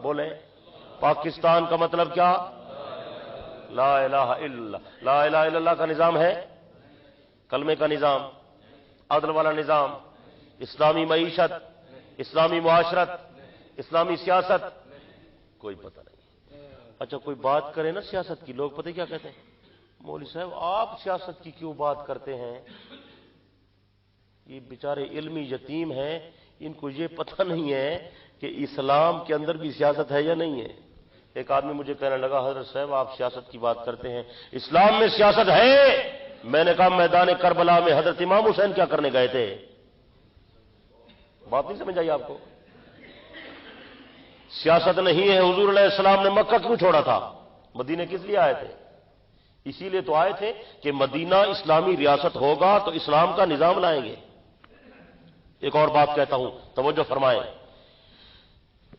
بولیں. پاکستان کا مطلب کیا؟ لا الہ الا اللہ. لا الہ الا اللہ کا نظام ہے، کلمے کا نظام، عدل والا نظام، اسلامی معیشت، اسلامی معاشرت، اسلامی سیاست. کوئی پتہ نہیں. اچھا کوئی بات کرے نا سیاست کی، لوگ پتہ کیا کہتے ہیں؟ مولوی صاحب آپ سیاست کی کیوں بات کرتے ہیں؟ یہ بیچارے علمی یتیم ہیں، ان کو یہ پتہ نہیں ہے کہ اسلام کے اندر بھی سیاست ہے یا نہیں ہے. ایک آدمی مجھے کہنے لگا حضرت صاحب آپ سیاست کی بات کرتے ہیں، اسلام میں سیاست ہے؟ میں نے کہا میدان کربلا میں حضرت امام حسین کیا کرنے گئے تھے؟ بات نہیں سمجھ آئی آپ کو؟ سیاست نہیں ہے. حضور علیہ السلام نے مکہ کیوں چھوڑا تھا؟ مدینہ کس لیے آئے تھے؟ اسی لیے تو آئے تھے کہ مدینہ اسلامی ریاست ہوگا تو اسلام کا نظام لائیں گے. ایک اور بات کہتا ہوں، توجہ فرمائیں.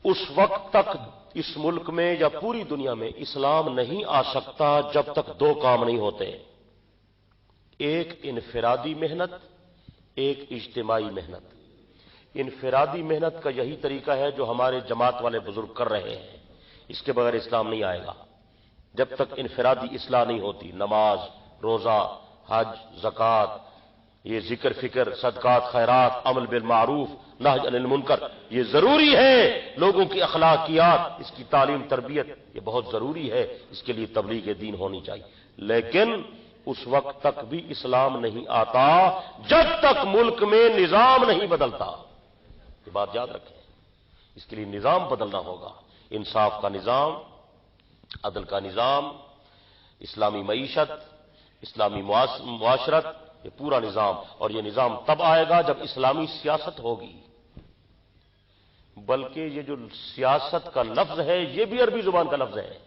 اس وقت تک اس ملک میں یا پوری دنیا میں اسلام نہیں آ سکتا جب تک 2 کام نہیں ہوتے. ایک انفرادی محنت، ایک اجتماعی محنت. انفرادی محنت کا یہی طریقہ ہے جو ہمارے جماعت والے بزرگ کر رہے ہیں. اس کے بغیر اسلام نہیں آئے گا. جب تک انفرادی اصلاح نہیں ہوتی، نماز، روزہ، حج، زکوٰۃ، یہ ذکر فکر، صدقات، خیرات، عمل بالمعروف، نہی عن المنکر، یہ ضروری ہے. لوگوں کی اخلاقیات، اس کی تعلیم تربیت یہ بہت ضروری ہے. اس کے لیے تبلیغ دین ہونی چاہیے. لیکن اس وقت تک بھی اسلام نہیں آتا جب تک ملک میں نظام نہیں بدلتا. یہ بات یاد رکھیں. اس کے لیے نظام بدلنا ہوگا. انصاف کا نظام، عدل کا نظام، اسلامی معیشت، اسلامی معاشرت، یہ پورا نظام. اور یہ نظام تب آئے گا جب اسلامی سیاست ہوگی. بلکہ یہ جو سیاست کا لفظ ہے یہ بھی عربی زبان کا لفظ ہے.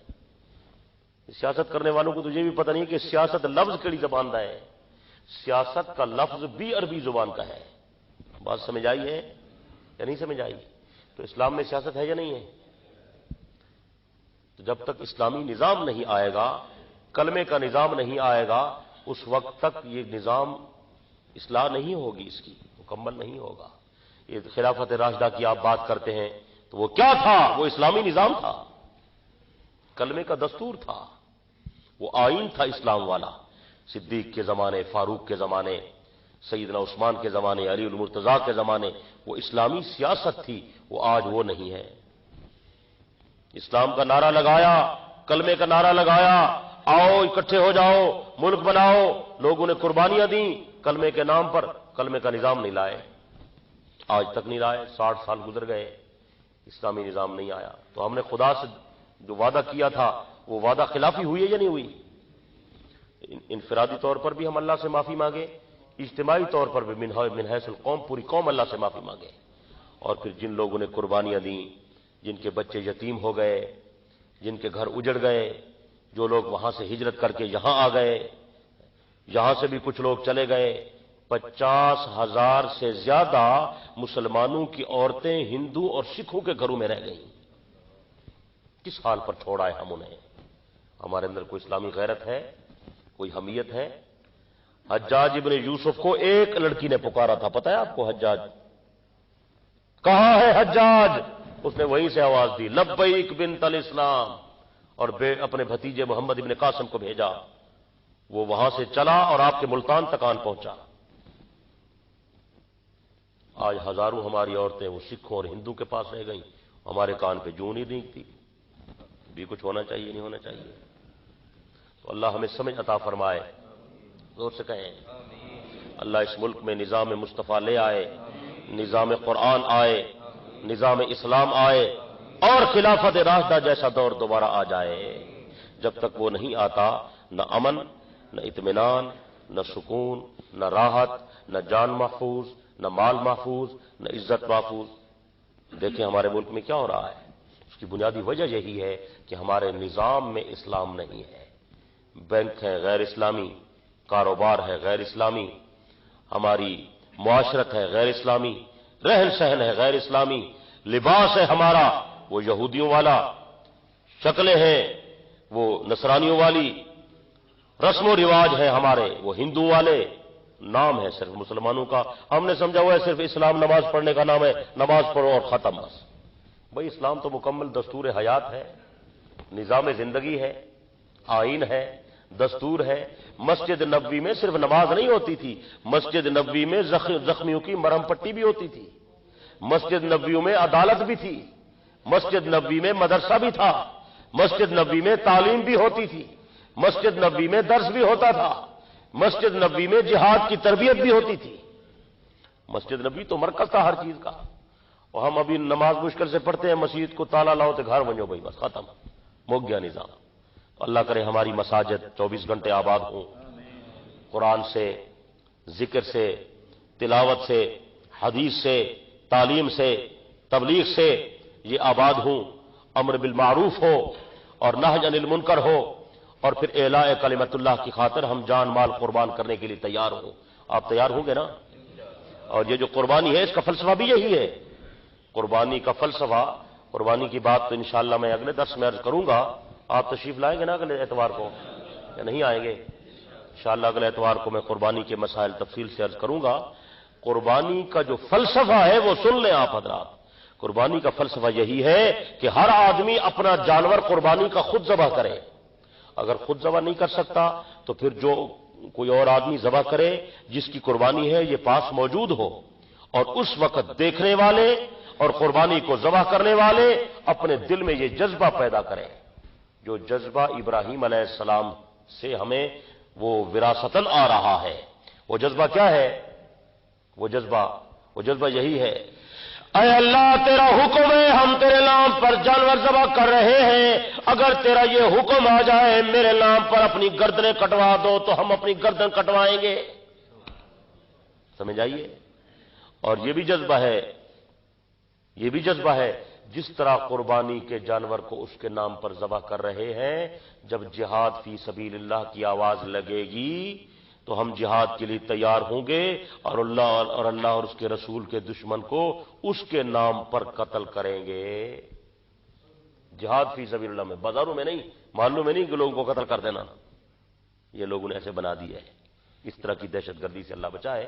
سیاست کرنے والوں کو تو یہ بھی پتہ نہیں کہ سیاست لفظ کیڑی زبان کا ہے. سیاست کا لفظ بھی عربی زبان کا ہے. بات سمجھ آئی ہے یا نہیں سمجھ آئی؟ تو اسلام میں سیاست ہے یا نہیں ہے؟ تو جب تک اسلامی نظام نہیں آئے گا، کلمے کا نظام نہیں آئے گا، اس وقت تک یہ نظام اصلاح نہیں ہوگی، اس کی مکمل نہیں ہوگا. یہ خلافت راشدہ کی آپ بات کرتے ہیں تو وہ کیا تھا؟ وہ اسلامی نظام تھا، کلمے کا دستور تھا، وہ آئین تھا اسلام والا. صدیق کے زمانے، فاروق کے زمانے، سیدنا عثمان کے زمانے، علی المرتضیٰ کے زمانے وہ اسلامی سیاست تھی. وہ آج وہ نہیں ہے. اسلام کا نعرہ لگایا، کلمے کا نعرہ لگایا، آؤ اکٹھے ہو جاؤ، ملک بناؤ. لوگوں نے قربانیاں دیں کلمے کے نام پر، کلمے کا نظام نہیں لائے. آج تک نہیں لائے. 60 سال گزر گئے، اسلامی نظام نہیں آیا. تو ہم نے خدا سے جو وعدہ کیا تھا وہ وعدہ خلافی ہوئی ہے یا نہیں ہوئی؟ انفرادی طور پر بھی ہم اللہ سے معافی مانگے، اجتماعی طور پر بھی من حیث القوم، پوری قوم اللہ سے معافی مانگے. اور پھر جن لوگوں نے قربانیاں دیں، جن کے بچے یتیم ہو گئے، جن کے گھر اجڑ گئے، جو لوگ وہاں سے ہجرت کر کے یہاں آ گئے، یہاں سے بھی کچھ لوگ چلے گئے. 50,000 سے زیادہ مسلمانوں کی عورتیں ہندو اور سکھوں کے گھروں میں رہ گئیں. کس حال پر چھوڑا ہے ہم انہیں؟ ہمارے اندر کوئی اسلامی غیرت ہے؟ کوئی حمیت ہے؟ حجاج ابن یوسف کو ایک لڑکی نے پکارا تھا، پتہ ہے آپ کو؟ حجاج کہاں ہے حجاج؟ اس نے وہیں سے آواز دی لبیک بنت الاسلام، اور اپنے بھتیجے محمد ابن قاسم کو بھیجا، وہ وہاں سے چلا اور آپ کے ملتان تک آن پہنچا۔ آج ہزاروں ہماری عورتیں وہ سکھوں اور ہندو کے پاس رہ گئیں، ہمارے کان پہ جوں نہیں رینگتی۔ بھی کچھ ہونا چاہیے، نہیں ہونا چاہیے؟ تو اللہ ہمیں سمجھ عطا فرمائے، زور سے کہیں اللہ اس ملک میں نظام مصطفیٰ لے آئے، نظام قرآن آئے، نظام اسلام آئے، اور خلافت راشدہ جیسا دور دوبارہ آ جائے۔ جب تک وہ نہیں آتا، نہ امن، نہ اطمینان، نہ سکون، نہ راحت، نہ جان محفوظ، نہ مال محفوظ، نہ عزت محفوظ۔ دیکھیں ہمارے ملک میں کیا ہو رہا ہے، اس کی بنیادی وجہ یہی ہے کہ ہمارے نظام میں اسلام نہیں ہے۔ بینک ہے غیر اسلامی، کاروبار ہے غیر اسلامی، ہماری معاشرت ہے غیر اسلامی، رہن سہن ہے غیر اسلامی، لباس ہے ہمارا وہ یہودیوں والا، شکلیں ہیں وہ نصرانیوں والی، رسم و رواج ہے ہمارے وہ ہندو والے، نام ہے صرف مسلمانوں کا۔ ہم نے سمجھا ہوا ہے صرف اسلام نماز پڑھنے کا نام ہے، نماز پڑھو اور ختم بس۔ بھئی اسلام تو مکمل دستور حیات ہے، نظام زندگی ہے، آئین ہے، دستور ہے۔ مسجد نبوی میں صرف نماز نہیں ہوتی تھی، مسجد نبوی میں زخمیوں کی مرہم پٹی بھی ہوتی تھی، مسجد نبوی میں عدالت بھی تھی، مسجد نبوی میں مدرسہ بھی تھا، مسجد نبوی میں تعلیم بھی ہوتی تھی، مسجد نبوی میں درس بھی ہوتا تھا، مسجد نبوی میں جہاد کی تربیت بھی ہوتی تھی۔ مسجد نبوی تو مرکز تھا ہر چیز کا، اور ہم ابھی نماز مشکل سے پڑھتے ہیں، مسجد کو تالا لاؤ تو گھر بنو بھائی، بس ختم، مک گیا نظام۔ اللہ کرے ہماری مساجد 24 گھنٹے آباد ہوں، قرآن سے، ذکر سے، تلاوت سے، حدیث سے، تعلیم سے، تبلیغ سے یہ آباد ہوں، امر بالمعروف ہو اور نہی عن المنکر ہو، اور پھر اعلاء کلمت اللہ کی خاطر ہم جان مال قربان کرنے کے لیے تیار ہوں۔ آپ تیار ہوں گے نا؟ اور یہ جو قربانی ہے اس کا فلسفہ بھی یہی ہے، قربانی کا فلسفہ، قربانی کی بات تو انشاءاللہ میں اگلے درس میں عرض کروں گا۔ آپ تشریف لائیں گے نا اگلے اتوار کو یا نہیں آئیں گے؟ انشاءاللہ اگلے اتوار کو میں قربانی کے مسائل تفصیل سے عرض کروں گا۔ قربانی کا جو فلسفہ ہے وہ سن لیں آپ حضرات۔ قربانی کا فلسفہ یہی ہے کہ ہر آدمی اپنا جانور قربانی کا خود ذبح کرے، اگر خود ذبح نہیں کر سکتا تو پھر جو کوئی اور آدمی ذبح کرے جس کی قربانی ہے یہ پاس موجود ہو، اور اس وقت دیکھنے والے اور قربانی کو ذبح کرنے والے اپنے دل میں یہ جذبہ پیدا کریں، جو جذبہ ابراہیم علیہ السلام سے ہمیں وہ وراثتاً آ رہا ہے۔ وہ جذبہ کیا ہے؟ وہ جذبہ یہی ہے، اے اللہ تیرا حکم ہے، ہم تیرے نام پر جانور ذبح کر رہے ہیں، اگر تیرا یہ حکم آ جائے میرے نام پر اپنی گردنیں کٹوا دو تو ہم اپنی گردن کٹوائیں گے۔ سمجھ آئیے؟ اور یہ بھی جذبہ ہے جس طرح قربانی کے جانور کو اس کے نام پر ذبح کر رہے ہیں، جب جہاد فی سبیل اللہ کی آواز لگے گی تو ہم جہاد کے لیے تیار ہوں گے، اور اللہ اور اس کے رسول کے دشمن کو اس کے نام پر قتل کریں گے۔ جہاد فی سبیل اللہ میں، بازاروں میں نہیں، محلوں میں نہیں کہ لوگوں کو قتل کر دینا، یہ لوگوں نے ایسے بنا دیا ہے۔ اس طرح کی دہشت گردی سے اللہ بچائے۔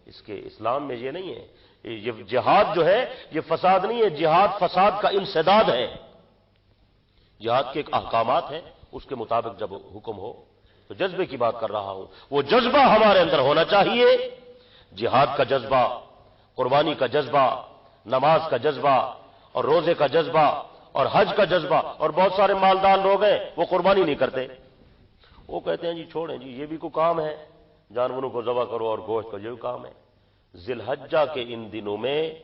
اس کے اسلام میں یہ نہیں ہے، یہ جہاد جو ہے یہ فساد نہیں ہے، جہاد فساد کا انسداد ہے۔ جہاد کے ایک احکامات ہیں، اس کے مطابق جب حکم ہو تو جذبے کی بات کر رہا ہوں، وہ جذبہ ہمارے اندر ہونا چاہیے، جہاد کا جذبہ، قربانی کا جذبہ، نماز کا جذبہ اور روزے کا جذبہ اور حج کا جذبہ۔ اور بہت سارے مالدار لوگ ہیں وہ قربانی نہیں کرتے، وہ کہتے ہیں جی چھوڑیں جی، یہ بھی کوئی کام ہے، جانوروں کو ذبح کرو اور گوشت کا یہ بھی کام ہے۔ ذی الحجہ کے ان دنوں میں،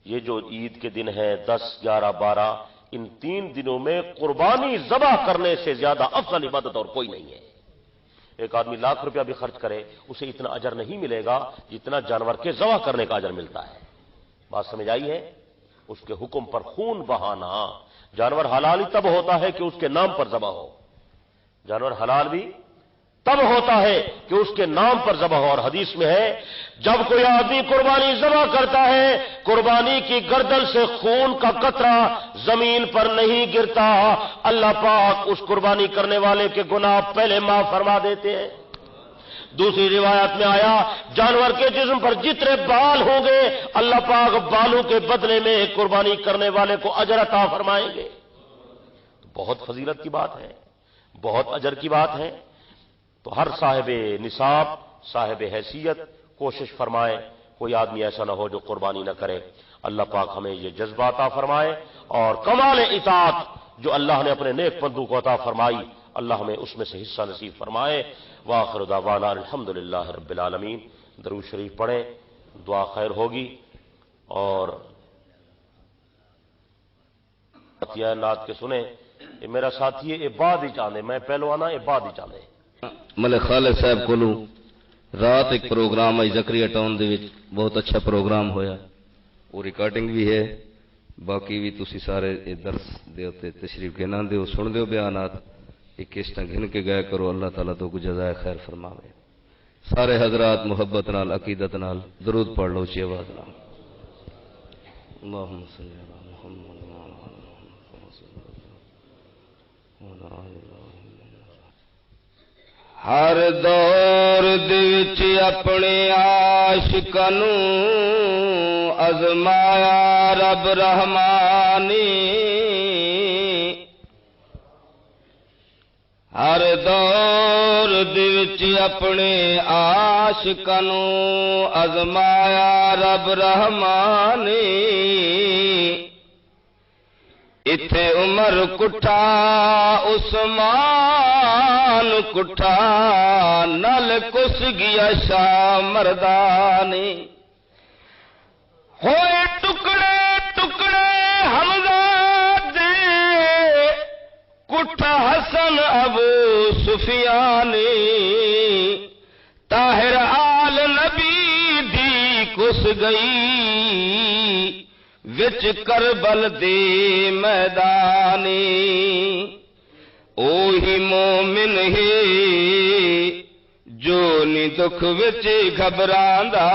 یہ جو عید کے دن ہیں 10، 11، 12، ان 3 دنوں میں قربانی ذبح کرنے سے زیادہ افضل عبادت اور کوئی نہیں ہے۔ ایک آدمی لاکھ روپیہ بھی خرچ کرے اسے اتنا اجر نہیں ملے گا جتنا جانور کے ذبح کرنے کا اجر ملتا ہے۔ بات سمجھ آئی ہے؟ اس کے حکم پر خون بہانا، جانور حلال ہی تب ہوتا ہے کہ اس کے نام پر ذبح ہو، جانور حلال بھی تب ہوتا ہے کہ اس کے نام پر ذبح ہو۔ اور حدیث میں ہے جب کوئی آدمی قربانی ذبح کرتا ہے، قربانی کی گردن سے خون کا قطرہ زمین پر نہیں گرتا، اللہ پاک اس قربانی کرنے والے کے گناہ پہلے معاف فرما دیتے ہیں۔ دوسری روایت میں آیا جانور کے جسم پر جتنے بال ہوں گے اللہ پاک بالوں کے بدلے میں قربانی کرنے والے کو اجر عطا فرمائیں گے. بہت فضیلت کی بات ہے، بہت اجر کی بات ہے. تو ہر صاحب نصاب، صاحب حیثیت کوشش فرمائے کوئی آدمی ایسا نہ ہو جو قربانی نہ کرے. اللہ پاک ہمیں یہ جذبہ عطا فرمائے اور کمال اطاعت جو اللہ نے اپنے نیک بندوں کو عطا فرمائی اللہ ہمیں اس میں سے حصہ نصیب فرمائے. وآخر دعوانا الحمدللہ رب العالمین. درود شریف پڑھیں، دعا خیر ہوگی. اور نعت کے سنیں. یہ میرا ساتھی ہے عباد ہی چاندے، میں پہلوانا عباد ہی چاندے. ملک خالد صاحب کو رات ایک پروگرام آئی زکریا ٹاؤن دے وچ، بہت اچھا پروگرام ہویا، وہ ریکارڈنگ بھی ہے، باقی بھی تسی سارے درس دے ہوتے تشریف گھنا دے سن دے بیانات ایک قسطاں گھن کے گئے کرو. اللہ تعالیٰ تو کو جزائے خیر فرماوے. سارے حضرات محبت نال عقیدت نال درود پڑھ لو اچھی آواز نال. اللہم صلی علی محمد ہر دور وچ اپنے عاشقاں نوں ازمایا رب رحمانی. ہر دور وچ اپنے عاشقاں نوں ازمایا رب رحمانی. اتھے عمر کٹھا عثمان کٹھا نل کس گیا شاہ مردانی. ہوئے ٹکڑے ٹکڑے حمزہ دے کٹھا حسن ابو سفیانی. طاہر آل نبی دی کس گئی وچ کربل دے میدانی. اوہی مومن ہے جو نی دکھ وچ گھبراندا.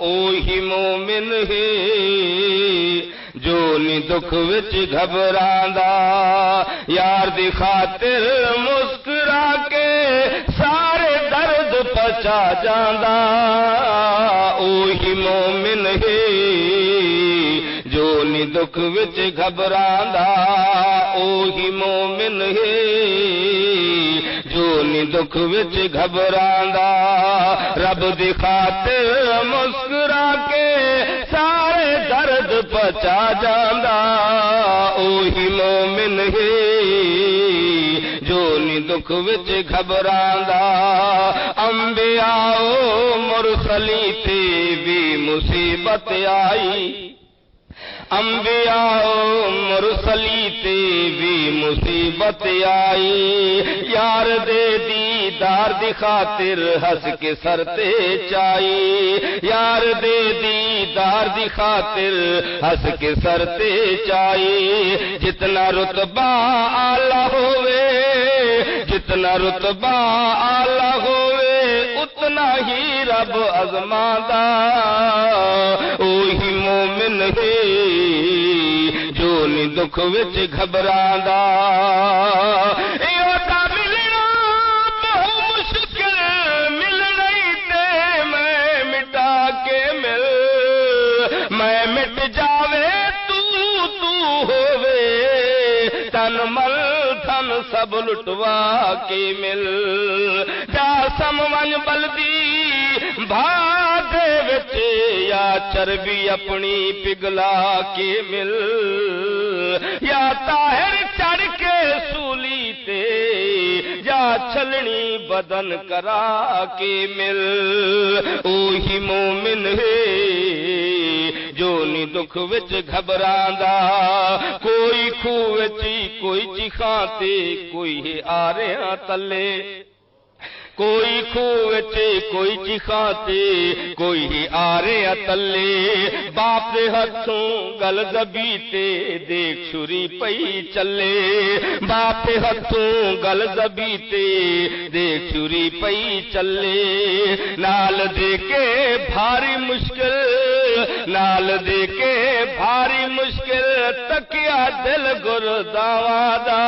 اوہی مومن ہے جو نی دکھ وچ گھبراندا. یار دی خاطر مسکرا کے سارے درد پچا جاندا. اوہی مومن ہے جو نی دکھ وچ گھبراندا. اوہی مومن ہے جو نی دکھ وچ گھبراندا. رب دی خاطر مسکرا کے سارے درد پچا جاندا. اوہی مومن ہے جو نی دکھ وچ گھبراندا. انبیاء مرسلی تے بھی مصیبت آئی. انبیاء مرسلی تے بھی مصیبت آئی. یار دے دیدار دی خاطر ہنس کے سر تے چائی. یار دے دیدار دی خاطر ہنس کے سر تے چائی. جتنا رتبہ اعلی ہوئے جتنا رتبہ اعلی ہوئے اتنا ہی رب ازماندا. اوہی مومن ہے جو نی دکھ وچ گھبراندا. ایوٹا ملنا بہت مشکل مل رہی تے میں مٹا کے مل. میں مٹ جاوے تو ہووے تن مل تھن سب لٹوا کے مل. جا سمون بلدی بھاگے وچ یا چربی اپنی پگلا کے مل. یا طاہر چڑھ کے سولی تے یا چھلنی بدن کرا کے مل. اوہی مومن ہے جو نی دکھ وچ گھبراندا. کوئی خوہ وچ کوئی چیخاں تے کوئی ہے آریاں تلے. کوئی خوہ وچ کوئی چیخاں تے کوئی ہی آریاں تلے. باپ دے ہتھوں گل دبی تے دیکھ چھری پئی چلے. باپ دے ہتھوں گل دبی تے دیکھ چھری پئی چلے. نال دے کے بھاری مشکل نال دے کے بھاری مشکل تکیا دل گرداواں دا.